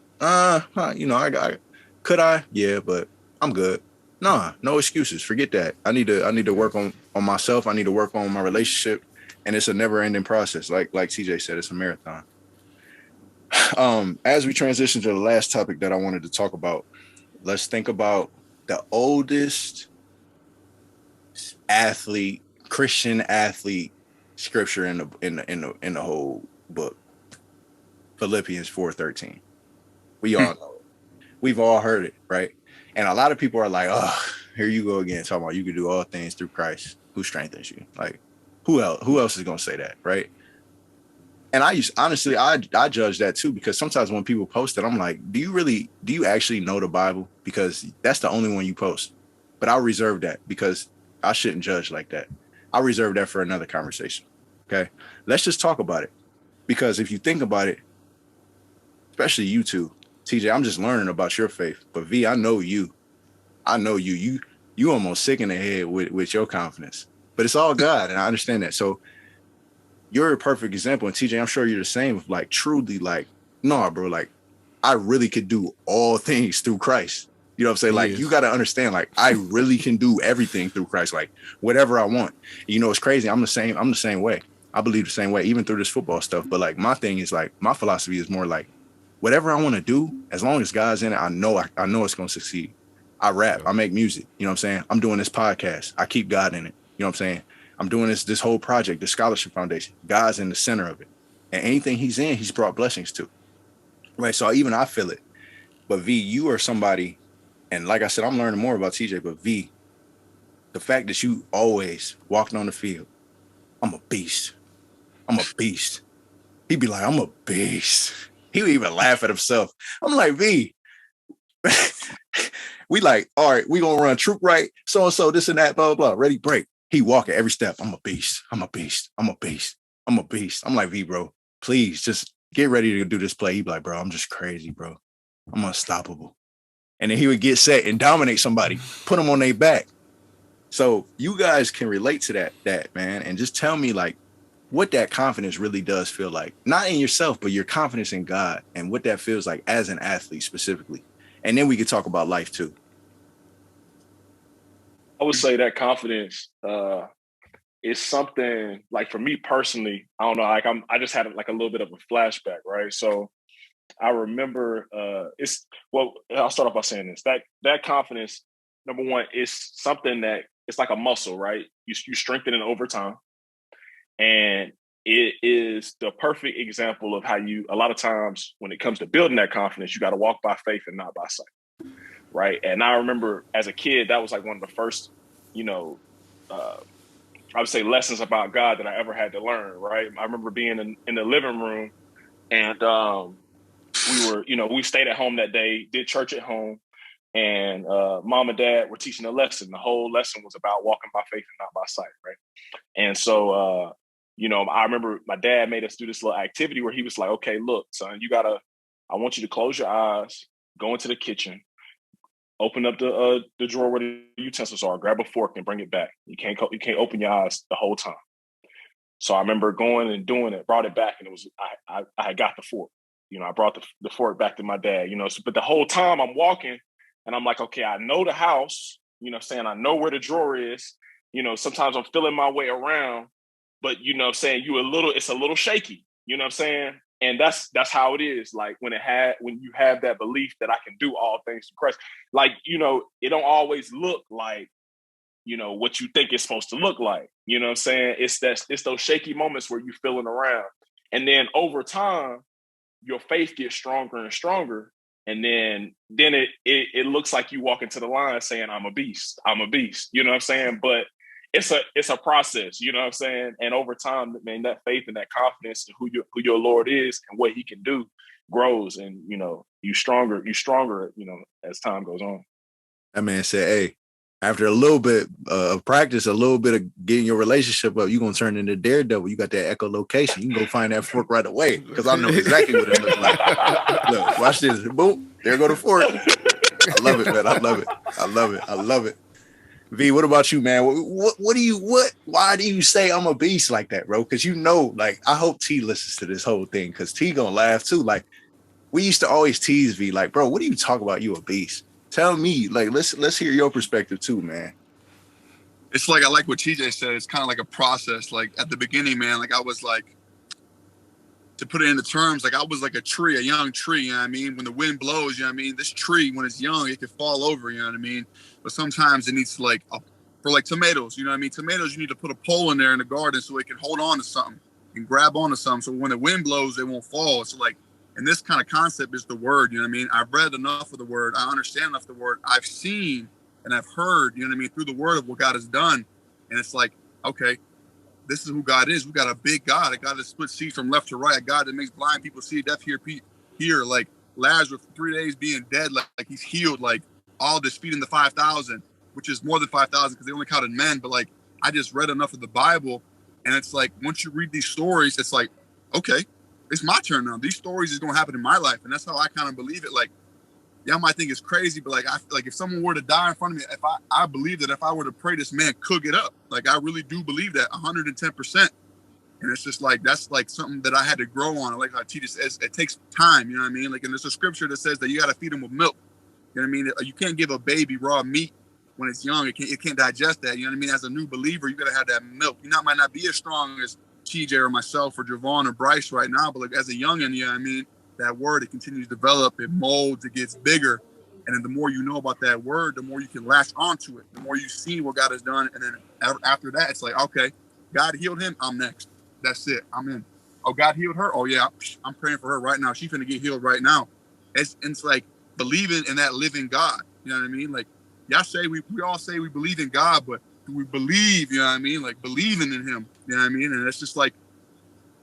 you know, could I? Yeah, but I'm good. Nah, no excuses. Forget that. I need to work on myself. I need to work on my relationship. And it's a never ending process. Like TJ said, it's a marathon. As we transition to the last topic that I wanted to talk about, let's think about the oldest Christian athlete scripture in the whole book. Philippians 4:13. We all know it. We've all heard it, right? And a lot of people are like, oh, here you go again, talking about you can do all things through Christ who strengthens you. Like, who else is gonna say that, right? And I judge that too, because sometimes when people post it, I'm like, do you actually know the Bible? Because that's the only one you post. But I'll reserve that because I shouldn't judge like that. I'll reserve that for another conversation. Okay. Let's just talk about it. Because if you think about it, especially you two, TJ, I'm just learning about your faith. But V, I know you. You almost sick in the head with your confidence. But it's all God, and I understand that. So you're a perfect example. And TJ, I'm sure you're the same of like truly like, no, bro, like I really could do all things through Christ. You know what I'm saying? Like, you got to understand, like, I really can do everything through Christ, like whatever I want. You know, it's crazy. I'm the same way. I believe the same way, even through this football stuff. But like, my thing is like, my philosophy is more like, whatever I want to do, as long as God's in it, I know it's going to succeed. I rap, I make music. You know what I'm saying? I'm doing this podcast. I keep God in it. You know what I'm saying? I'm doing this whole project, the Scholarship Foundation. God's in the center of it. And anything he's in, he's brought blessings to. Right. So I feel it. But V, you are somebody, and like I said, I'm learning more about TJ, but V, the fact that you always walked on the field, I'm a beast. He'd be like, I'm a beast. He would even laugh at himself. I'm like, V, we like, all right, we gonna run troop right, so-and-so, this and that, blah, blah, blah, ready, break. He walk at every step. I'm a beast. I'm like, V, bro, please just get ready to do this play. He'd be like, bro, I'm just crazy, bro. I'm unstoppable. And then he would get set and dominate somebody, put them on their back. So you guys can relate to that man, and just tell me like what that confidence really does feel like, not in yourself, but your confidence in God and what that feels like as an athlete specifically. And then we could talk about life too. I would say that confidence is something like for me personally, I don't know, like I just had like a little bit of a flashback, right? So I remember I'll start off by saying this. That confidence, number one, is something that it's like a muscle, right? You strengthen it over time. And it is the perfect example of how a lot of times when it comes to building that confidence, you got to walk by faith and not by sight. Right. And I remember as a kid, that was like one of the first, I would say lessons about God that I ever had to learn. Right. I remember being in the living room and we stayed at home that day, did church at home. And mom and dad were teaching a lesson. The whole lesson was about walking by faith and not by sight. Right. And so, I remember my dad made us do this little activity where he was like, okay, look, son, I want you to close your eyes, go into the kitchen, open up the drawer where the utensils are, grab a fork and bring it back. You can't open your eyes the whole time. So I remember going and doing it, brought it back, and it was, I had got the fork. I brought the fork back to my dad, but the whole time I'm walking and I'm like, okay, I know the house, I know where the drawer is. Sometimes I'm feeling my way around, but it's a little shaky, And that's how it is. Like when you have that belief that I can do all things through Christ, like, it don't always look like, what you think it's supposed to look like. It's those shaky moments where you're feeling around. And then over time, your faith gets stronger and stronger. And then it looks like you walk into the line saying, I'm a beast. But it's a process, And over time, man, that faith and that confidence in who your Lord is and what he can do grows. And, you stronger, as time goes on. That man said, hey, after a little bit of practice, a little bit of getting your relationship up, you're going to turn into Daredevil. You got that echolocation. You can go find that fork right away because I know exactly what it looks like. Look, watch this. Boom. There go the fork. I love it, man. I love it. V, what about you, man? Why do you say I'm a beast like that, bro? Because like, I hope T listens to this whole thing because T gonna laugh too. Like, we used to always tease V, like, bro, what do you talk about? You a beast? Tell me, like, let's hear your perspective too, man. It's like, I like what TJ said. It's kind of like a process. Like at the beginning, man, like I was like, to put it into terms, like I was like a young tree, you know what I mean? When the wind blows, you know what I mean? This tree, when it's young, it can fall over, you know what I mean? But sometimes it needs to for like tomatoes, you know what I mean? Tomatoes, you need to put a pole in there in the garden so it can hold on to something and grab onto something. So when the wind blows, it won't fall. So like, and this kind of concept is the word, you know what I mean? I've read enough of the word. I understand enough of the word. I've seen and I've heard, you know what I mean? Through the word of what God has done. And it's like, okay, this is who God is. We got a big God, a God that splits seas from left to right, a God that makes blind people see, deaf hear, like Lazarus for 3 days being dead, like he's healed, like all this feeding the 5,000, which is more than 5,000 because they only counted men. But like, I just read enough of the Bible, and it's like once you read these stories, it's like, okay, it's my turn now. These stories is gonna happen in my life, and that's how I kind of believe it. Like, yeah, I might think it's crazy, but like if someone were to die in front of me, I believe that if I were to pray, this man could get up. Like I really do believe that 110%. And it's just like, that's like something that I had to grow on. Like how T just says, it takes time, you know what I mean? Like, and there's a scripture that says that you got to feed them with milk. You know what I mean? You can't give a baby raw meat when it's young. It can't digest that. You know what I mean? As a new believer, you got to have that milk. You might not be as strong as TJ or myself or Javon or Bryce right now, but like as a youngin', you know what I mean? That word, it continues to develop, it molds, it gets bigger. And then the more you know about that word, the more you can latch onto it, the more you see what God has done. And then after that, it's like, okay, God healed him, I'm next. That's it, I'm in. Oh, God healed her? Oh yeah, I'm praying for her right now. She's gonna get healed right now. It's like believing in that living God, you know what I mean? Like, y'all say, we all say we believe in God, but do we believe, you know what I mean? Like believing in him, you know what I mean? And it's just like,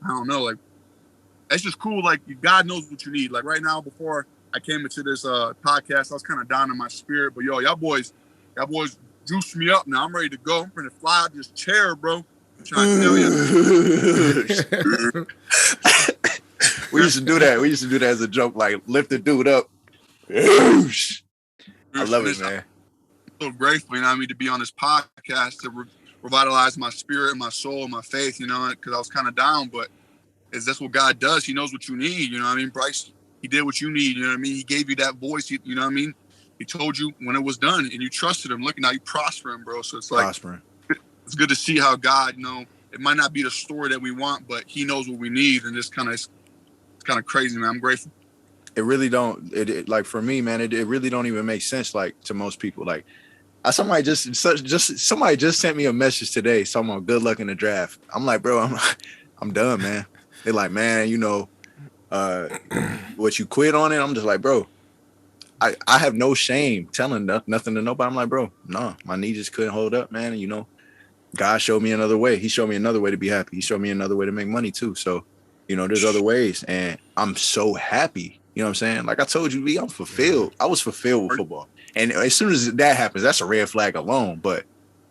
I don't know, like, it's just cool. Like God knows what you need. Like right now, before I came into this podcast, I was kind of down in my spirit. But yo, y'all boys juiced me up. Now I'm ready to go. I'm ready to fly out this chair, bro. I'm trying to tell you. We used to do that. We used to do that as a joke, like lift the dude up. I love it, man. So so grateful, you know what I mean, to be on this podcast to revitalize my spirit, my soul, my faith, you know, because I was kind of down, but that's what God does. He knows what you need, you know what I mean? Bryce, he did what you need, you know what I mean? He gave you that voice, you know what I mean? He told you when it was done, and you trusted him. Look, now you prospering, bro. So it's like, Prospering. It's good to see how God, you know, it might not be the story that we want, but he knows what we need. And it's kind of crazy, man. I'm grateful. It really don't, like for me, man, it really don't even make sense, like to most people. Like somebody just sent me a message today, someone good luck in the draft. I'm like, bro, I'm done, man. They're like, man, you know, what you quit on it. I'm just like, bro, I have no shame telling nothing to nobody. I'm like, bro, no, my knee just couldn't hold up, man. And, you know, God showed me another way. He showed me another way to be happy. He showed me another way to make money too. So, you know, there's other ways, and I'm so happy. You know what I'm saying? Like I told you, I'm fulfilled. I was fulfilled with football. And as soon as that happens, that's a red flag alone. But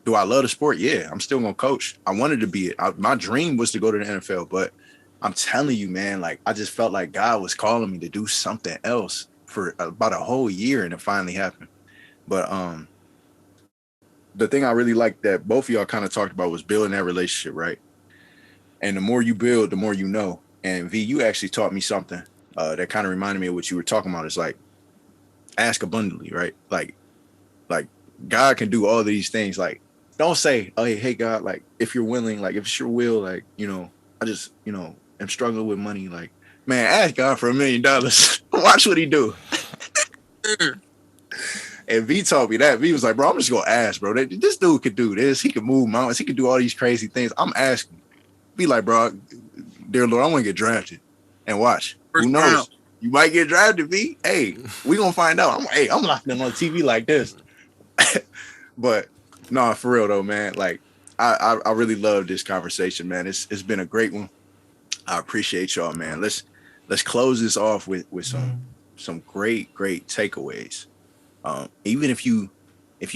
do I love the sport? Yeah, I'm still going to coach. I wanted to be it. My dream was to go to the NFL. But I'm telling you, man, like I just felt like God was calling me to do something else for about a whole year, and it finally happened. But the thing I really liked that both of y'all kind of talked about was building that relationship, right? And the more you build, the more you know. And V, you actually taught me something that kind of reminded me of what you were talking about. It's like, ask abundantly, right? Like God can do all of these things. Like, don't say, oh, hey, God, like, if you're willing, like, if it's your will, like, you know, I just, you know, am struggling with money. Like, man, ask God for $1 million. Watch what he do. And V told me that. V was like, bro, I'm just going to ask, bro. This dude could do this. He could move mountains. He could do all these crazy things. I'm asking. Be like, bro, dear Lord, I want to get drafted. And watch. Who knows? You might get drafted, V. Hey, we going to find out. I'm locking in on TV like this. But no, for real though, man. Like, I really love this conversation, man. It's been a great one. I appreciate y'all, man. Let's close this off with some great takeaways. Even if you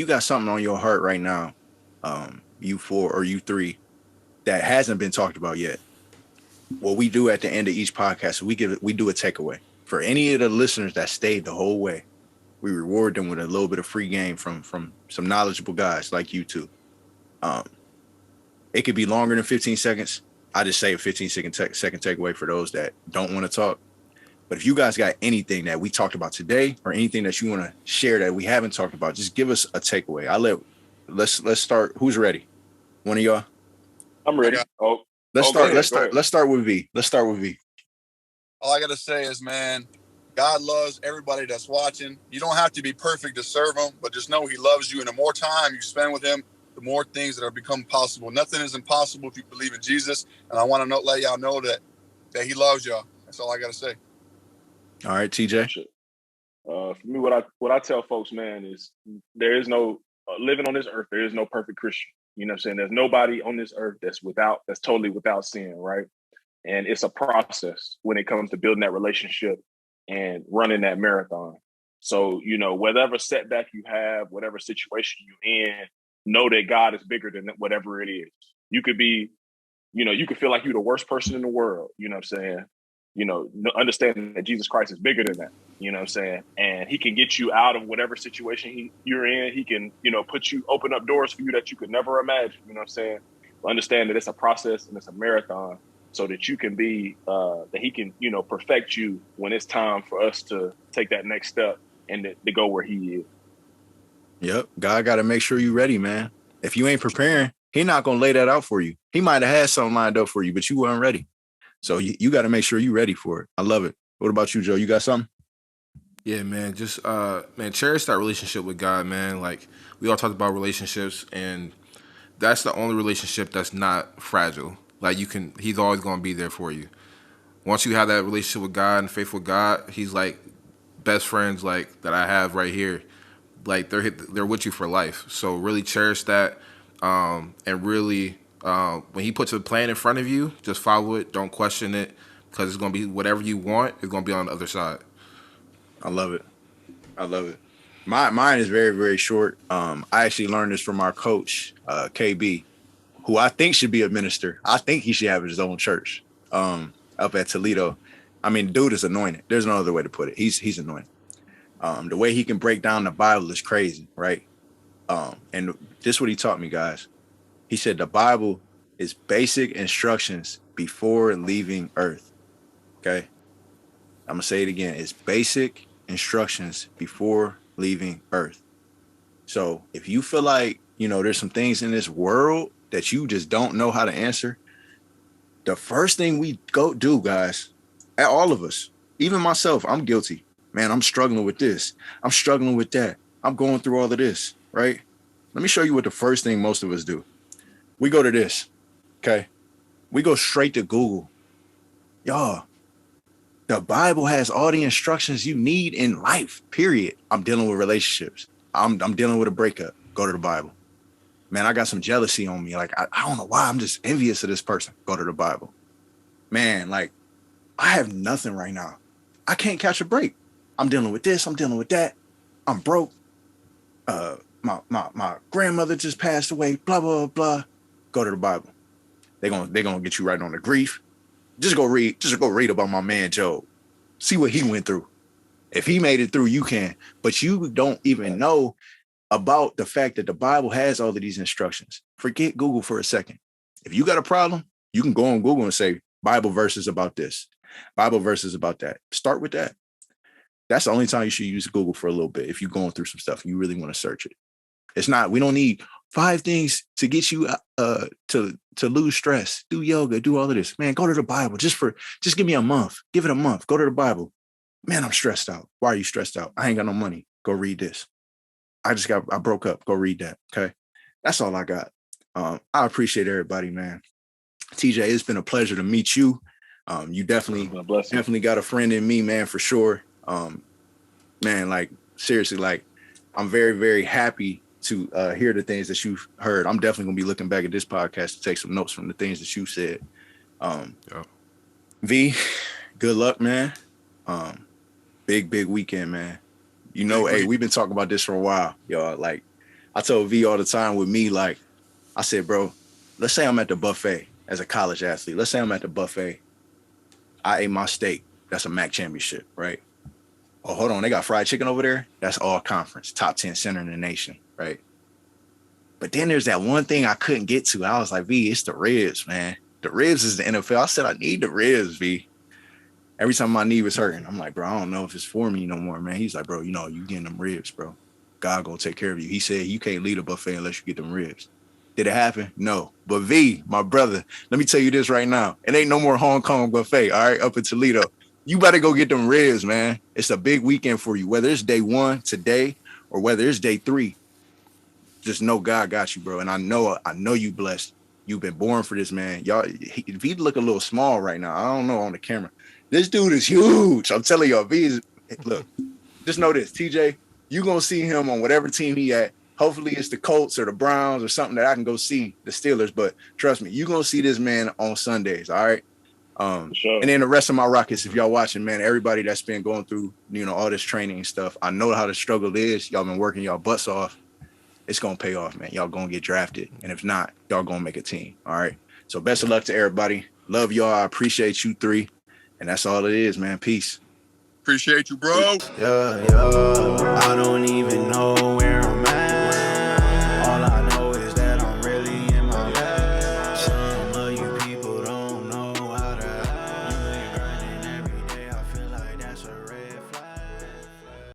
got something on your heart right now, you four or you three, that hasn't been talked about yet, what we do at the end of each podcast, we do a takeaway for any of the listeners that stayed the whole way. We reward them with a little bit of free game from some knowledgeable guys like you two. It could be longer than 15 seconds. I just say a 15-second takeaway for those that don't want to talk. But if you guys got anything that we talked about today or anything that you want to share that we haven't talked about, just give us a takeaway. Let's start. Who's ready? One of y'all? I'm ready. Let's start with V. Let's start with V. All I got to say is, man, God loves everybody that's watching. You don't have to be perfect to serve him, but just know he loves you. And the more time you spend with him, the more things that are become possible. Nothing is impossible if you believe in Jesus. And I want to let y'all know that he loves y'all. That's all I got to say. All right, TJ. For me, what I tell folks, man, is there is no living on this earth. There is no perfect Christian. You know what I'm saying? There's nobody on this earth that's totally without sin, right? And it's a process when it comes to building that relationship and running that marathon. So, you know, whatever setback you have, whatever situation you're in, know that God is bigger than whatever it is. You could be, you know, you could feel like you're the worst person in the world. You know what I'm saying? You know, understanding that Jesus Christ is bigger than that, you know what I'm saying? And he can get you out of whatever situation you're in. He can, you know, open up doors for you that you could never imagine, you know what I'm saying? But understand that it's a process and it's a marathon so that you can be, that he can, you know, perfect you when it's time for us to take that next step and to go where he is. Yep. God got to make sure you're ready, man. If you ain't preparing, he not going to lay that out for you. He might have had something lined up for you, but you weren't ready. So you got to make sure you're ready for it. I love it. What about you, Joe? You got something? Yeah, man. Just cherish that relationship with God, man. Like, we all talked about relationships, and that's the only relationship that's not fragile. Like, he's always going to be there for you. Once you have that relationship with God and faith with God, he's like best friends like that I have right here. Like, they're with you for life. So really cherish that, and really. When he puts a plan in front of you, just follow it. Don't question it, because it's going to be whatever you want. It's going to be on the other side. I love it. Mine is very, very short. I actually learned this from our coach, KB, who I think should be a minister. I think he should have his own church up at Toledo. I mean, dude is anointed. There's no other way to put it. He's anointed. The way he can break down the Bible is crazy, right? And this is what he taught me, guys. He said the Bible is basic instructions before leaving Earth. Okay? I'm going to say it again. It's basic instructions before leaving Earth. So if you feel like, there's some things in this world that you just don't know how to answer, the first thing we go do, guys, all of us, even myself, I'm guilty. Man, I'm struggling with this. I'm struggling with that. I'm going through all of this, right? Let me show you what the first thing most of us do. We go to this, okay? We go straight to Google. Y'all, the Bible has all the instructions you need in life, period. I'm dealing with relationships. I'm dealing with a breakup. Go to the Bible. Man, I got some jealousy on me. Like, I don't know why. I'm just envious of this person. Go to the Bible. Man, like, I have nothing right now. I can't catch a break. I'm dealing with this. I'm dealing with that. I'm broke. My grandmother just passed away. Blah, blah, blah. Go to the Bible. They're gonna get you right on the grief. Just go read about my man Job. See what he went through. If he made it through, you can. But you don't even know about the fact that the Bible has all of these instructions. Forget Google for a second. If you got a problem, you can go on Google and say, Bible verses about this, Bible verses about that. Start with that. That's the only time you should use Google for a little bit. If you're going through some stuff, you really want to search it. It's not, we don't need 5 things to get you to lose stress, do yoga, do all of this. Man, go to the Bible. Just give me a month. Give it a month. Go to the Bible. Man, I'm stressed out. Why are you stressed out? I ain't got no money. Go read this. I broke up. Go read that. Okay. That's all I got. I appreciate everybody, man. TJ, it's been a pleasure to meet you. You definitely got a friend in me, man, for sure. Man, like, seriously, like, I'm very, very happy to hear the things that you've heard. I'm definitely gonna be looking back at this podcast to take some notes from the things that you said. V, good luck, man. Big weekend, man. Hey, we've been talking about this for a while, y'all. Like, I told V all the time with me, like, I said, bro, let's say I'm at the buffet as a college athlete. Let's say I'm at the buffet. I ate my steak. That's a MAC championship, right? Oh, hold on. They got fried chicken over there. That's all conference, top 10 center in the nation, right? But then there's that one thing I couldn't get to. I was like, V, it's the ribs, man. The ribs is the NFL. I said, I need the ribs, V. Every time my knee was hurting, I'm like, bro, I don't know if it's for me no more, man. He's like, bro, you getting them ribs, bro. God gonna take care of you. He said you can't lead a buffet unless you get them ribs. Did it happen? No. But V, my brother, let me tell you this right now. It ain't no more Hong Kong buffet, all right, up in Toledo. You better go get them ribs, man. It's a big weekend for you. Whether it's day 1 today or whether it's day 3, just know God got you, bro. And I know you blessed. You've been born for this, man. Y'all, V look a little small right now. I don't know on the camera. This dude is huge. I'm telling y'all, V is, look, just know this, TJ, you going to see him on whatever team he at. Hopefully it's the Colts or the Browns or something that I can go see, the Steelers. But trust me, you're going to see this man on Sundays, all right? Sure. And then the rest of my Rockets, if y'all watching, man, everybody that's been going through, all this training and stuff, I know how the struggle is. Y'all been working y'all butts off. It's going to pay off, man. Y'all going to get drafted. And if not, y'all going to make a team, all right? So best of luck to everybody. Love y'all. I appreciate you 3. And that's all it is, man. Peace. Appreciate you, bro. Yeah. I don't even know